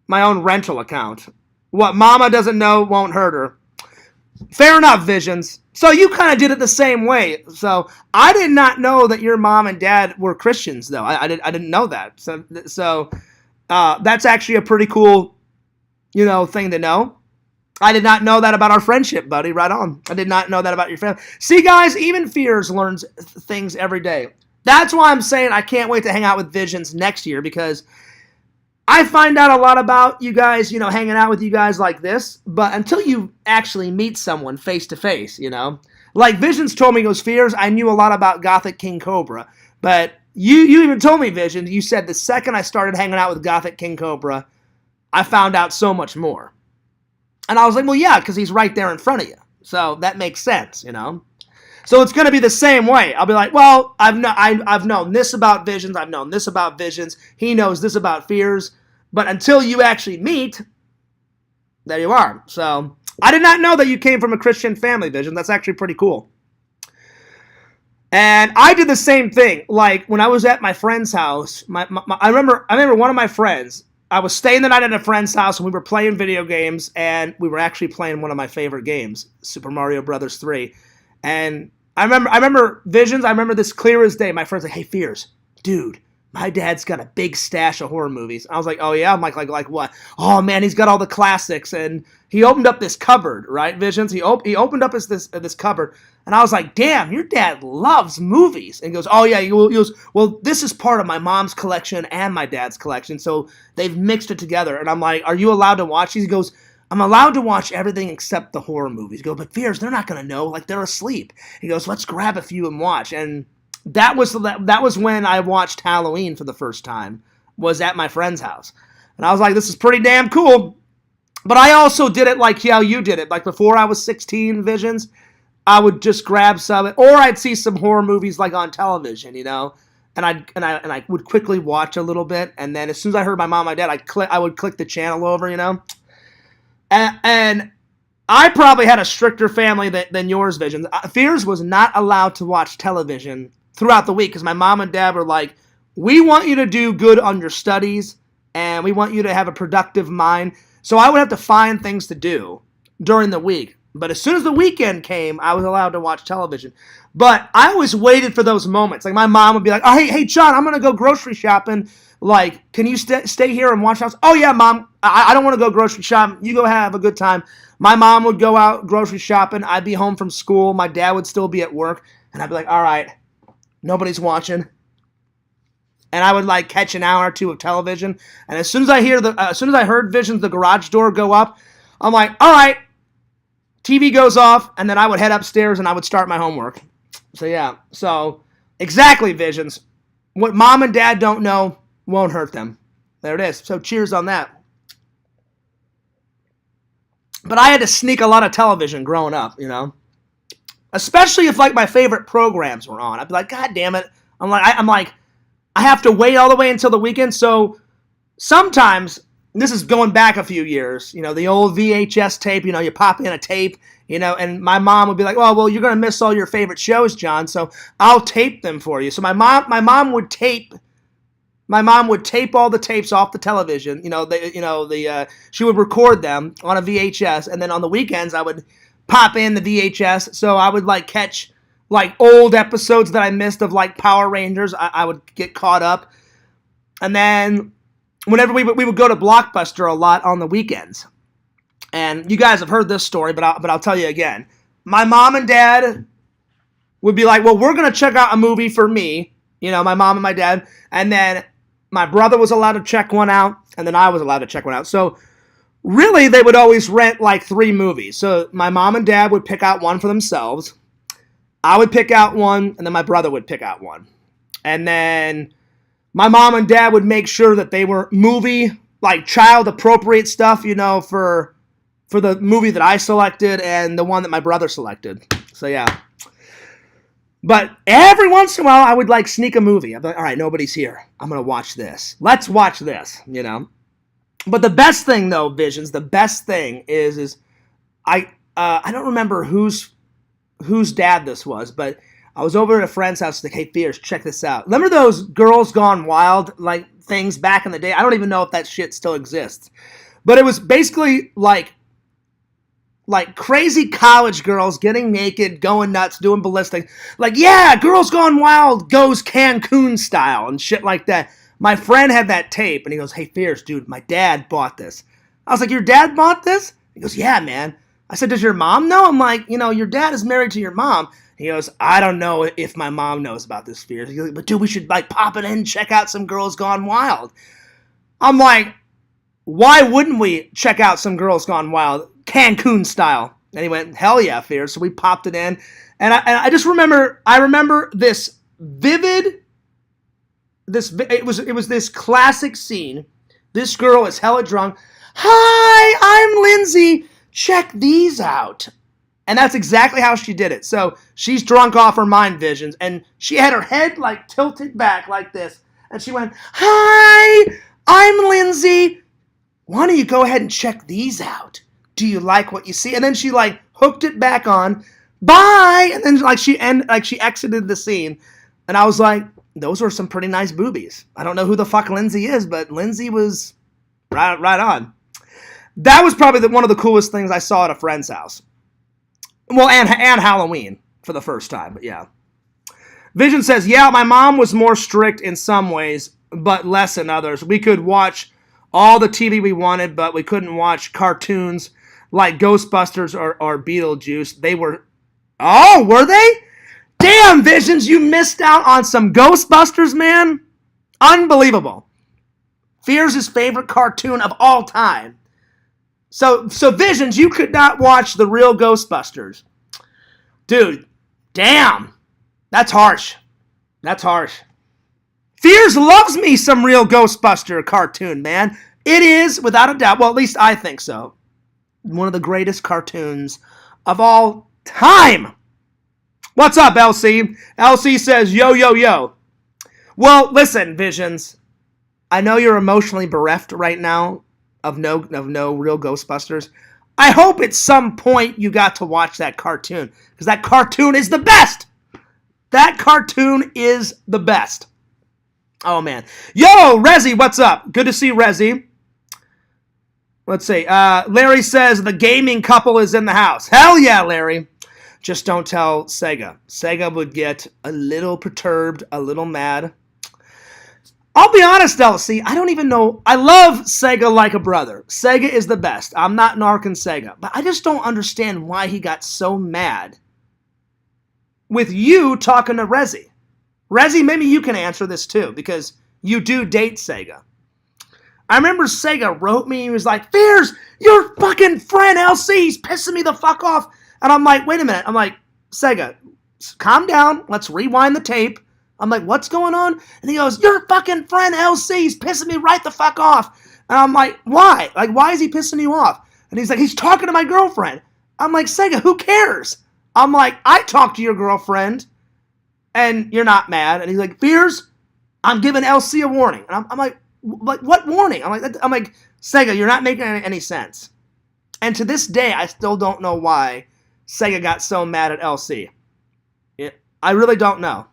Speaker 1: rental account. What Mama doesn't know won't hurt her. Fair enough, Visions. So you kind of did it the same way. So I did not know that your mom and dad were Christians, though. I didn't know that. So that's actually a pretty cool, you know, thing to know. I did not know that about our friendship, buddy. Right on. I did not know that about your family. See, guys, even Fears learns things every day. That's why I'm saying I can't wait to hang out with Visions next year, because I find out a lot about you guys, you know, hanging out with you guys like this, but until you actually meet someone face to face, you know, like Visions told me, he goes, Fears, I knew a lot about Gothic King Cobra, but you even told me, Visions, you said the second I started hanging out with Gothic King Cobra, I found out so much more. And I was like, well, yeah, because he's right there in front of you. So that makes sense, you know. So it's going to be the same way. I'll be like, well, I've known this about Visions. I've known this about Visions. He knows this about Fears. But until you actually meet, there you are. So I did not know that you came from a Christian family, Vision. That's actually pretty cool. And I did the same thing. Like when I was at my friend's house, I remember one of my friends. I was staying the night at a friend's house, and we were playing video games, and we were actually playing one of my favorite games, Super Mario Brothers 3. And I remember Visions. I remember this clear as day. My friend's like, "Hey, Fears, dude, my dad's got a big stash of horror movies." I was like, "Oh yeah." I'm like what? Oh man, he's got all the classics. And he opened up this cupboard, right, Visions? He opened up this cupboard, and I was like, "Damn, your dad loves movies." And he goes, "Oh yeah." He goes, "Well, this is part of my mom's collection and my dad's collection, so they've mixed it together." And I'm like, "Are you allowed to watch these?" He goes, "I'm allowed to watch everything except the horror movies." Go, "But Fears, they're not going to know. Like, they're asleep." He goes, "Let's grab a few and watch." And that was when I watched Halloween for the first time, was at my friend's house. And I was like, this is pretty damn cool. But I also did it like how you did it. Like before I was 16, Visions, I would just grab some, or I'd see some horror movies like on television, you know, and I would quickly watch a little bit. And then as soon as I heard my mom and my dad, I would click the channel over, you know. And I probably had a stricter family than yours, Vision. Fears was not allowed to watch television throughout the week because my mom and dad were like, we want you to do good on your studies, and we want you to have a productive mind. So I would have to find things to do during the week. But as soon as the weekend came, I was allowed to watch television. But I always waited for those moments. Like my mom would be like, "Oh, hey, John, I'm going to go grocery shopping. Like, can you stay here and watch house?" "Oh, yeah, Mom. I don't want to go grocery shopping. You go have a good time." My mom would go out grocery shopping. I'd be home from school. My dad would still be at work. And I'd be like, all right, nobody's watching. And I would like catch an hour or two of television. And as soon as I heard Visions, the garage door go up, I'm like, all right, TV goes off. And then I would head upstairs and I would start my homework. So yeah, exactly, Visions. What mom and dad don't know won't hurt them. There it is. So cheers on that. But I had to sneak a lot of television growing up, you know. Especially if like my favorite programs were on. I'd be like, God damn it. I'm like, I have to wait all the way until the weekend. So sometimes this is going back a few years, the old VHS tape, you pop in a tape, and my mom would be like, well, you're going to miss all your favorite shows, John, so I'll tape them for you. So my mom would tape all the tapes off the television. She would record them on a VHS, and then on the weekends I would pop in the VHS. So I would catch old episodes that I missed of Power Rangers. I would get caught up, and then whenever we would go to Blockbuster a lot on the weekends. And you guys have heard this story, but I'll tell you again. My mom and dad would be like, well, we're going to check out a movie for me, my mom and my dad, and then my brother was allowed to check one out, and then I was allowed to check one out. So really, they would always rent 3 movies. So my mom and dad would pick out one for themselves. I would pick out one, and then my brother would pick out one. And then my mom and dad would make sure that they were movie, child appropriate stuff, for the movie that I selected and the one that my brother selected. So yeah. But every once in a while, I would sneak a movie. I'm like, all right, nobody's here. I'm going to watch this. Let's watch this, But the best thing, though, Visions, the best thing is I don't remember whose dad this was, but I was over at a friend's house, like, hey, Fierce, check this out. Remember those Girls Gone Wild, things back in the day? I don't even know if that shit still exists. But it was basically like crazy college girls getting naked, going nuts, doing ballistic. Yeah, Girls Gone Wild goes Cancun style and shit like that. My friend had that tape, and he goes, hey, Fierce, dude, my dad bought this. I was like, your dad bought this? He goes, yeah, man. I said, does your mom know? I'm like, your dad is married to your mom. He goes, I don't know if my mom knows about this, Fierce. He goes, but dude, we should pop it in and check out some Girls Gone Wild. I'm like, why wouldn't we check out some Girls Gone Wild, Cancun style? And he went, hell yeah, Fierce. So we popped it in, and I just remember, this vivid, it was this classic scene. This girl is hella drunk. Hi, I'm Lindsay. Check these out. And that's exactly how she did it. So she's drunk off her mind, Visions, and she had her head tilted back like this, and she went, hi, I'm Lindsay. Why don't you go ahead and check these out? Do you like what you see? And then she hooked it back on. Bye. And then she exited the scene, and I was like, those were some pretty nice boobies. I don't know who the fuck Lindsay is, but Lindsay was right on. That was probably one of the coolest things I saw at a friend's house. Well, and Halloween for the first time, but yeah. Vision says, yeah, my mom was more strict in some ways, but less in others. We could watch all the TV we wanted, but we couldn't watch cartoons like Ghostbusters or Beetlejuice. They were... Oh, were they? Damn, Visions, you missed out on some Ghostbusters, man. Unbelievable. Fierce's favorite cartoon of all time. So Visions, you could not watch the real Ghostbusters. Dude, damn. That's harsh. That's harsh. Fierce loves me some real Ghostbuster cartoon, man. It is, without a doubt, well, at least I think so, one of the greatest cartoons of all time. What's up, LC? LC says, yo, yo, yo. Well, listen, Visions. I know you're emotionally bereft right now of no real Ghostbusters. I hope at some point you got to watch that cartoon, because that cartoon is the best. That cartoon is the best. Oh, man. Yo, Rezzy, what's up? Good to see Rezzy. Let's see. Larry says the gaming couple is in the house. Hell yeah, Larry. Just don't tell Sega. Sega would get a little perturbed, a little mad. I'll be honest, LC, I don't even know. I love Sega like a brother. Sega is the best. I'm not narking Sega. But I just don't understand why he got so mad with you talking to Rezzy. Rezzy, maybe you can answer this too, because you do date Sega. I remember Sega wrote me, he was like, Fierce, your fucking friend LC, he's pissing me the fuck off. And I'm like, wait a minute. I'm like, Sega, calm down. Let's rewind the tape. I'm like, what's going on? And he goes, your fucking friend LC, he's pissing me right the fuck off. And I'm like, why? Why is he pissing you off? And he's like, he's talking to my girlfriend. I'm like, Sega, who cares? I'm like, I talked to your girlfriend, and you're not mad. And he's like, Fierce, I'm giving LC a warning. And I'm like, what warning? I'm like, Sega, you're not making any sense. And to this day, I still don't know why Sega got so mad at LC. I really don't know.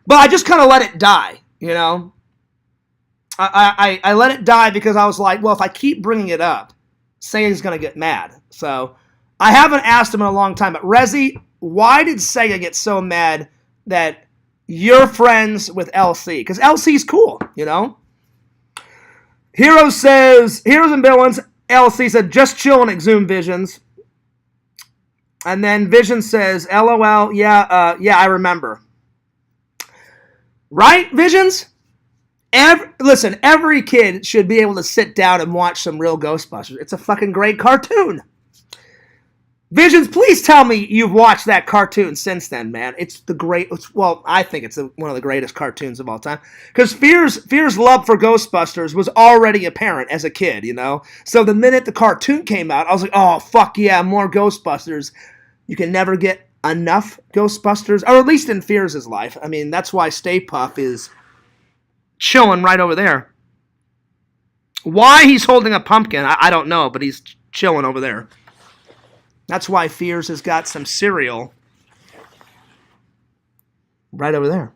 Speaker 1: But I just kind of let it die, you know? I let it die because I was like, well, if I keep bringing it up, Sega's going to get mad. So I haven't asked him in a long time, but Rezi, why did Sega get so mad that you're friends with LC? Because LC's cool, you know? Hero says, Heroes and Villains, LC said, just chilling at Zoom Visions. And then Vision says, LOL, yeah, I remember. Right, Visions? Listen, every kid should be able to sit down and watch some real Ghostbusters. It's a fucking great cartoon. Visions, please tell me you've watched that cartoon since then, man. It's the great. Well, I think it's one of the greatest cartoons of all time. Because Fear's love for Ghostbusters was already apparent as a kid, you know? So the minute the cartoon came out, I was like, oh, fuck yeah, more Ghostbusters. You can never get enough Ghostbusters, or at least in Fears' life. I mean, that's why Stay Puft is chilling right over there. Why he's holding a pumpkin, I don't know, but he's chilling over there. That's why Fears has got some cereal right over there.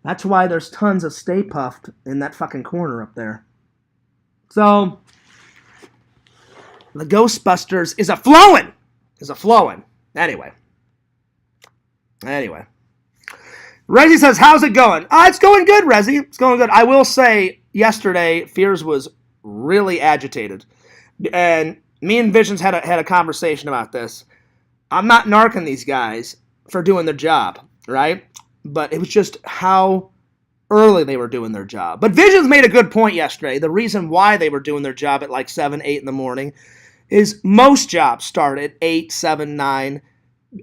Speaker 1: That's why there's tons of Stay Puft in that fucking corner up there. So, the Ghostbusters is a flowing. Anyway. Rezi says, how's it going? It's going good, Rezi. It's going good. I will say, yesterday, Fears was really agitated. And me and Visions had a conversation about this. I'm not narking these guys for doing their job, right? But it was just how early they were doing their job. But Visions made a good point yesterday. The reason why they were doing their job at like 7, 8 in the morning is most jobs start at 8, 7, 9.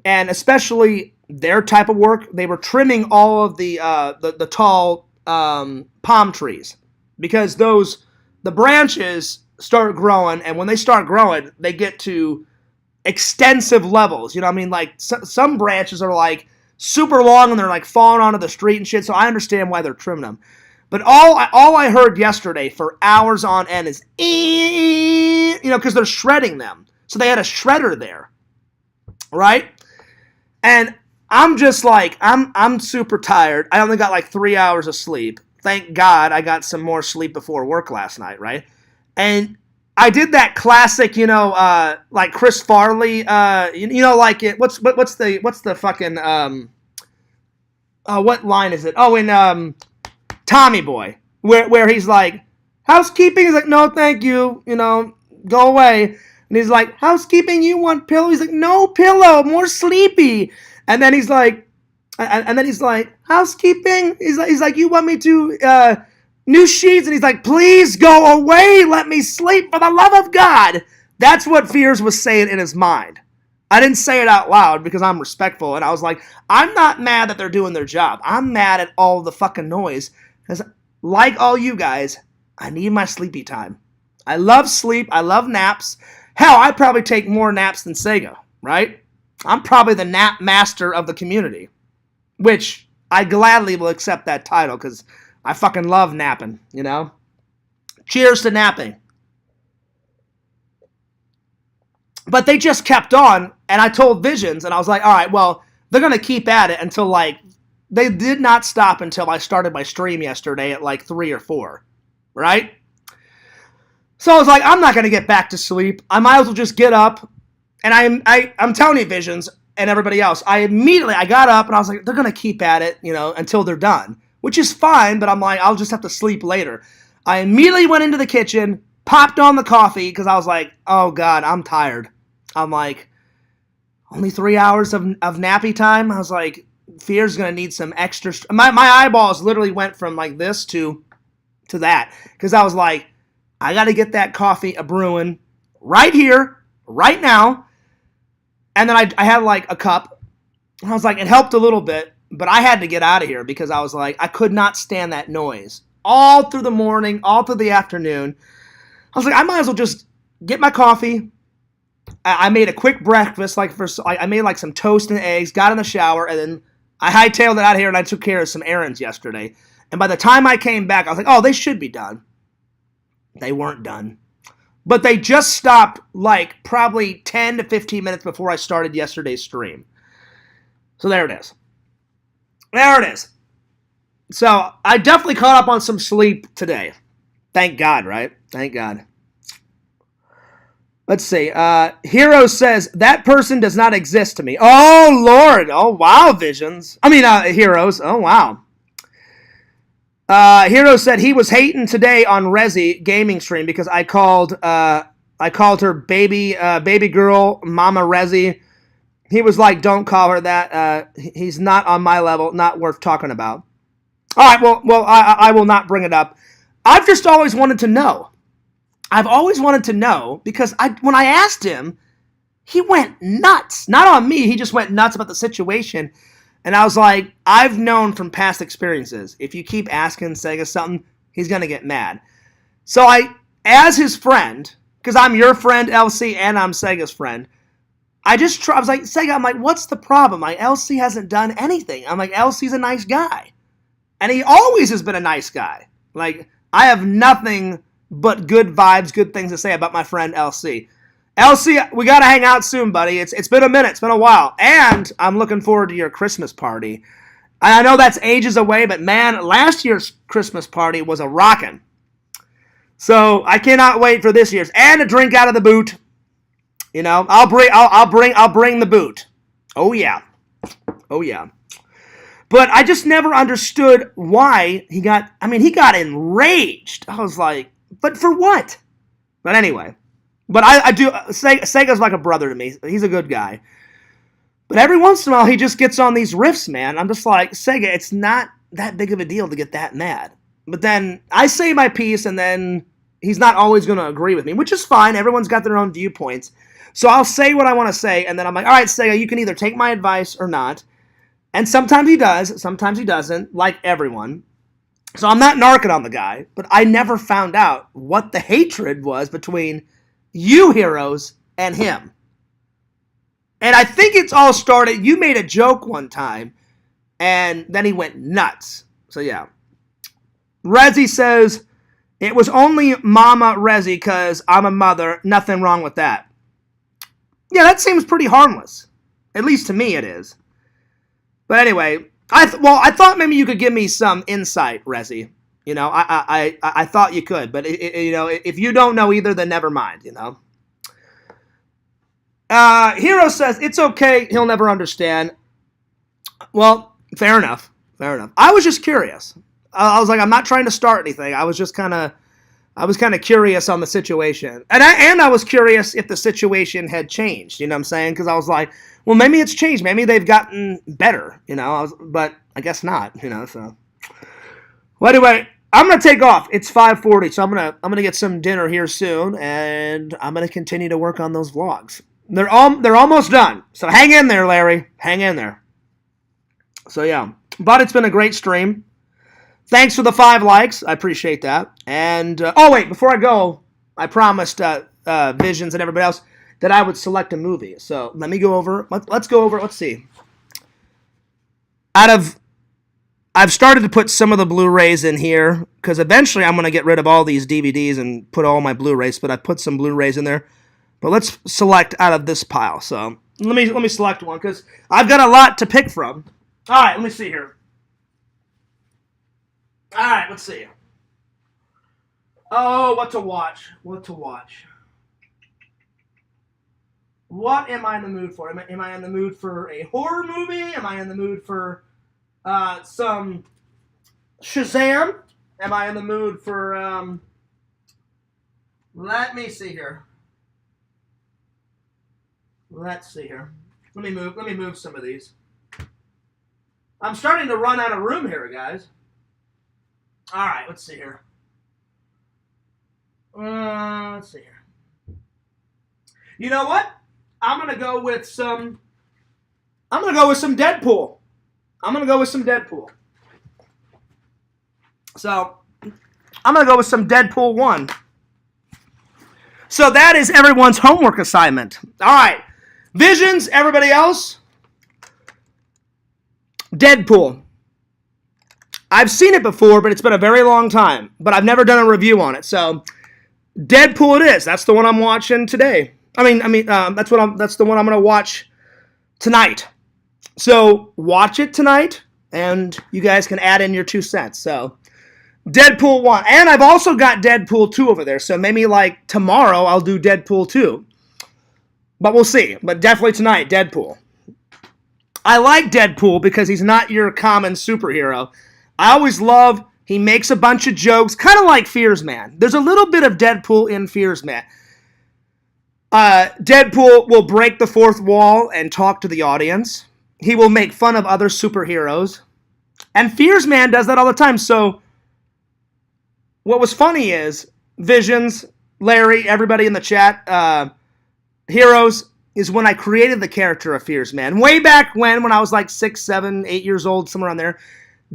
Speaker 1: And especially their type of work, they were trimming all of the tall palm trees. Because the branches start growing, and when they start growing, they get to extensive levels. You know what I mean? Like, some branches are, like, super long, and they're, like, falling onto the street and shit, so I understand why they're trimming them. But all I heard yesterday for hours on end is, you know, because they're shredding them. So they had a shredder there, right? And I'm just like, I'm super tired. I only got, like, 3 hours of sleep. Thank God I got some more sleep before work last night, right? And I did that classic, you know, like Chris Farley, you know, like it. What's the fucking what line is it? Oh, in Tommy Boy, where he's like, housekeeping. He's like, no, thank you. You know, go away. And he's like, housekeeping. You want pillow? He's like, no pillow, more sleepy. And then he's like, housekeeping. He's like, you want me to new sheets? And he's like, please go away. Let me sleep for the love of God. That's what Fears was saying in his mind. I didn't say it out loud because I'm respectful. And I was like, I'm not mad that they're doing their job. I'm mad at all the fucking noise. Because like all you guys, I need my sleepy time. I love sleep. I love naps. Hell, I probably take more naps than Sega, right? I'm probably the nap master of the community. Which I gladly will accept that title because I fucking love napping, you know? Cheers to napping. But they just kept on, and I told Visions, and I was like, all right, well, they're going to keep at it until, like, they did not stop until I started my stream yesterday at, like, 3 or 4, right? So I was like, I'm not going to get back to sleep. I might as well just get up, and I'm telling you, Visions, and everybody else, I got up, and I was like, they're going to keep at it, you know, until they're done. Which is fine, but I'm like, I'll just have to sleep later. I immediately went into the kitchen, popped on the coffee, because I was like, oh God, I'm tired. I'm like, only 3 hours of nappy time? I was like, Fear's going to need some extra... My eyeballs literally went from like this to that. Because I was like, I got to get that coffee a-brewing right here, right now. And then I had like a cup. And I was like, it helped a little bit. But I had to get out of here because I was like, I could not stand that noise. All through the morning, all through the afternoon. I was like, I might as well just get my coffee. I made a quick breakfast. I made like some toast and eggs, got in the shower, and then I hightailed it out of here and I took care of some errands yesterday. And by the time I came back, I was like, oh, they should be done. They weren't done. But they just stopped like probably 10 to 15 minutes before I started yesterday's stream. So there it is. There it is. So I definitely caught up on some sleep today. Thank God, right? Thank God. Let's see. Hero says, that person does not exist to me. Oh, Lord. Oh, wow, Visions. Heroes. Oh, wow. Hero said he was hating today on Rezi gaming stream because I called her baby girl Mama Rezi. He was like, don't call her that. He's not on my level, not worth talking about. All right, well, I will not bring it up. I've just always wanted to know. I've always wanted to know because when I asked him, he went nuts. Not on me, he just went nuts about the situation. And I was like, I've known from past experiences, if you keep asking Sega something, he's going to get mad. So as his friend, because I'm your friend, LC, and I'm Sega's friend, I was like, Sega, I'm like, what's the problem? Like, LC hasn't done anything. I'm like, LC's a nice guy. And he always has been a nice guy. Like, I have nothing but good vibes, good things to say about my friend LC. LC, we got to hang out soon, buddy. It's been a minute. It's been a while. And I'm looking forward to your Christmas party. I know that's ages away, but man, last year's Christmas party was a rockin'. So I cannot wait for this year's. And a drink out of the boot. You know, I'll bring the boot. Oh yeah. Oh yeah. But I just never understood why he got enraged. I was like, but for what? But anyway. But I do, Sega's like a brother to me. He's a good guy. But every once in a while, he just gets on these riffs, man. I'm just like, Sega, it's not that big of a deal to get that mad. But then I say my piece, and then he's not always going to agree with me, which is fine. Everyone's got their own viewpoints. So I'll say what I want to say, and then I'm like, all right, Sega, you can either take my advice or not. And sometimes he does, sometimes he doesn't, like everyone. So I'm not narking on the guy, but I never found out what the hatred was between you heroes and him. And I think it's all started, you made a joke one time, and then he went nuts. So yeah. Rezi says, it was only Mama Rezi because I'm a mother, nothing wrong with that. Yeah, that seems pretty harmless. At least to me it is. But anyway, I thought maybe you could give me some insight, Rezi. You know, I thought you could, but if you don't know either, then never mind. You know. Hero says it's okay. He'll never understand. Well, fair enough. Fair enough. I was just curious. I was like, I'm not trying to start anything. I was kind of curious on the situation, and I was curious if the situation had changed. You know what I'm saying? Because I was like, well, maybe it's changed. Maybe they've gotten better. You know, but I guess not. You know, so. Well, anyway, I'm gonna take off. It's 5:40, so I'm gonna get some dinner here soon, and I'm gonna continue to work on those vlogs. They're almost done. So hang in there, Larry. Hang in there. So yeah, but it's been a great stream. Thanks for the 5 likes. I appreciate that. And wait, before I go, I promised Visions and everybody else that I would select a movie. So let me go over. Let's go over. Let's see. I've started to put some of the Blu-rays in here because eventually I'm going to get rid of all these DVDs and put all my Blu-rays. But I put some Blu-rays in there. But let's select out of this pile. So let me select one because I've got a lot to pick from. All right, let me see here. All right, let's see. Oh, what to watch? What to watch? What am I in the mood for? Am I in the mood for a horror movie? Am I in the mood for some Shazam? Am I in the mood for let me see here. Let's see here. Let me move some of these. I'm starting to run out of room here, guys. All right, let's see here. Let's see here. You know what? I'm gonna go with some Deadpool. So I'm gonna go with some Deadpool 1. So that is everyone's homework assignment. All right, Visions. Everybody else. Deadpool. I've seen it before, but it's been a very long time. But I've never done a review on it. So Deadpool it is. That's the one I'm watching today. That's the one I'm going to watch tonight. So watch it tonight, and you guys can add in your 2 cents. So Deadpool 1. And I've also got Deadpool 2 over there. So maybe like tomorrow I'll do Deadpool 2. But we'll see. But definitely tonight, Deadpool. I like Deadpool because he's not your common superhero. I always love, he makes a bunch of jokes, kind of like Fears Man. There's a little bit of Deadpool in Fears Man. Deadpool will break the fourth wall and talk to the audience. He will make fun of other superheroes. And Fears Man does that all the time. So what was funny is, Visions, Larry, everybody in the chat, Heroes, is when I created the character of Fears Man. Way back when I was like 6, 7, 8 years old, somewhere around there,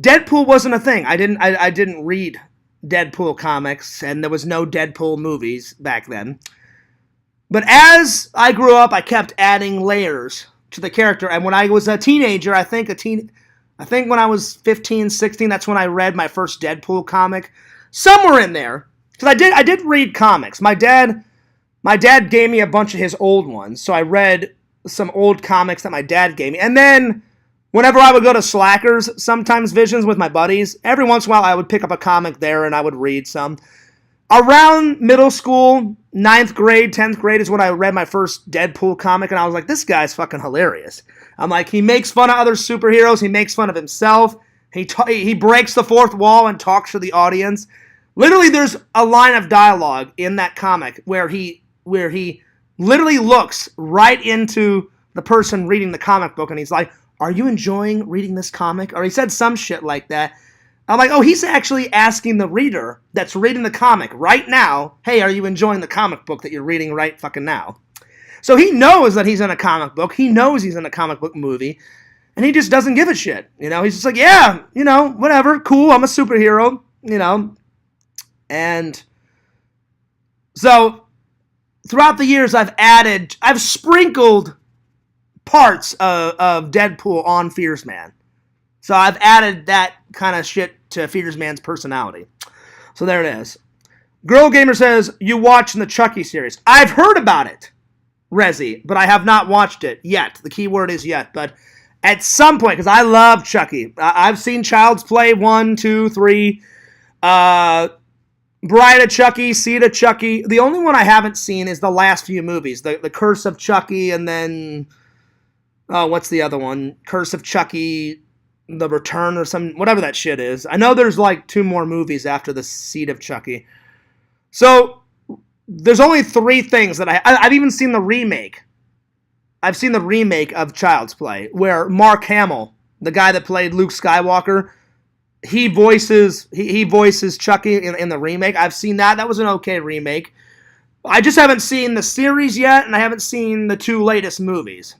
Speaker 1: Deadpool wasn't a thing. I didn't read Deadpool comics, and there was no Deadpool movies back then. But as I grew up, I kept adding layers to the character. And when I was a teenager, I think when I was 15, 16, that's when I read my first Deadpool comic. Somewhere in there. Because I did read comics. My dad gave me a bunch of his old ones. So I read some old comics that my dad gave me. And then whenever I would go to Slackers, sometimes Visions with my buddies, every once in a while I would pick up a comic there and I would read some. Around middle school, 9th grade, 10th grade is when I read my first Deadpool comic, and I was like, this guy's fucking hilarious. I'm like, he makes fun of other superheroes, he makes fun of himself, he breaks the fourth wall and talks to the audience. Literally, there's a line of dialogue in that comic where he literally looks right into the person reading the comic book, and he's like, are you enjoying reading this comic? Or he said some shit like that. I'm like, oh, he's actually asking the reader that's reading the comic right now, hey, are you enjoying the comic book that you're reading right fucking now? So he knows that he's in a comic book. He knows he's in a comic book movie. And he just doesn't give a shit. He's just like, yeah, whatever, cool, I'm a superhero, And so throughout the years, I've sprinkled parts of Deadpool on Fears Man. So I've added that kind of shit to Fears Man's personality. So there it is. Girl Gamer says, you watching the Chucky series. I've heard about it, Rezi, but I have not watched it yet. The key word is yet. But at some point, because I love Chucky. I've seen Child's Play 1, 2, 3. Bride of Chucky, Seed of Chucky. The only one I haven't seen is the last few movies. The Curse of Chucky, and then... what's the other one? Curse of Chucky... The Return or whatever that shit is. I know there's like 2 more movies after the Seed of Chucky. So, there's only 3 things that I've even seen the remake. I've seen the remake of Child's Play, where Mark Hamill, the guy that played Luke Skywalker, he voices Chucky in the remake. I've seen that. That was an okay remake. I just haven't seen the series yet, and I haven't seen the 2 latest movies.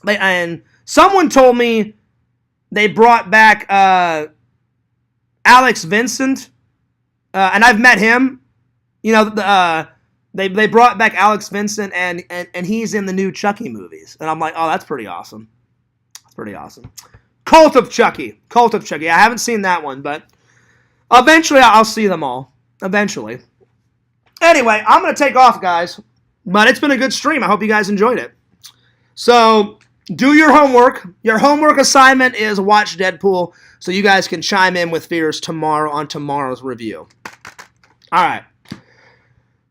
Speaker 1: And someone told me they brought back Alex Vincent, and I've met him. They brought back Alex Vincent, and he's in the new Chucky movies. And I'm like, oh, that's pretty awesome. That's pretty awesome. Cult of Chucky. I haven't seen that one, but eventually I'll see them all. Eventually. Anyway, I'm going to take off, guys. But it's been a good stream. I hope you guys enjoyed it. So... do your homework. Your homework assignment is watch Deadpool so you guys can chime in with Fears tomorrow on tomorrow's review. All right.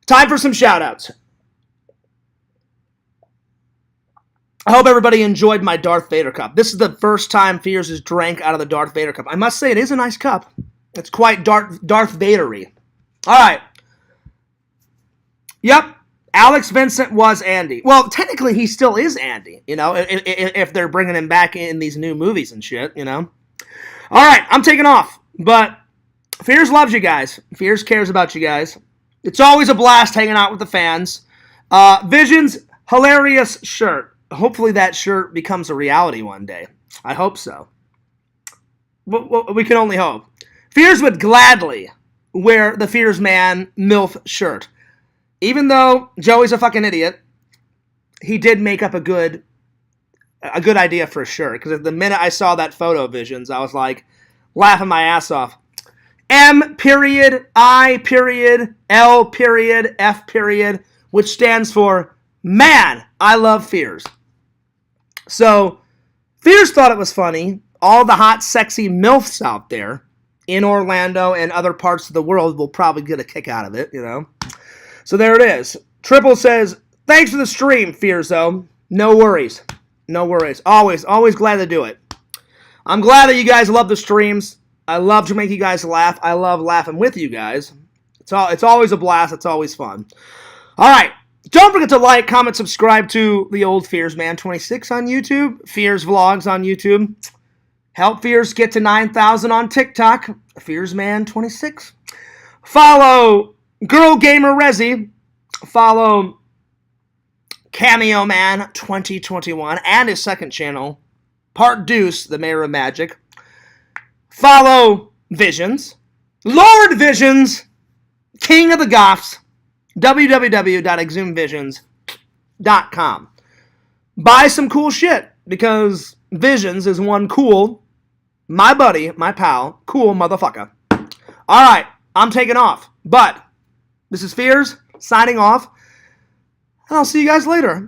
Speaker 1: Time for some shout-outs. I hope everybody enjoyed my Darth Vader cup. This is the first time Fears has drank out of the Darth Vader cup. I must say, it is a nice cup. It's quite Darth Vader-y. All right. Yep. Alex Vincent was Andy. Well, technically, he still is Andy, if they're bringing him back in these new movies and shit, All right, I'm taking off. But Fears loves you guys. Fears cares about you guys. It's always a blast hanging out with the fans. Vision's hilarious shirt. Hopefully that shirt becomes a reality one day. I hope so. We can only hope. Fears would gladly wear the Fears Man MILF shirt. Even though Joey's a fucking idiot, he did make up a good idea for a shirt. Because the minute I saw that photo of Visions, I was like, laughing my ass off. M period, I period, L period, F period, which stands for Man, I Love Fears. So, Fears thought it was funny. All the hot, sexy MILFs out there in Orlando and other parts of the world will probably get a kick out of it, you know. So there it is. Triple says, thanks for the stream, Fears, though. No worries. No worries. Always glad to do it. I'm glad that you guys love the streams. I love to make you guys laugh. I love laughing with you guys. It's always a blast. It's always fun. All right. Don't forget to like, comment, subscribe to the old FearsMan26 on YouTube. Fears Vlogs on YouTube. Help Fears get to 9,000 on TikTok. FearsMan26. Follow Girl Gamer Resi. Follow Cameo Man 2021 and his second channel, Part Deuce, the Mayor of Magic. Follow Visions, Lord Visions, King of the Goths, www.exhumvisions.com. Buy some cool shit, because Visions is one cool, my buddy, my pal, cool motherfucker. Alright, I'm taking off, but this is Fears, signing off, and I'll see you guys later.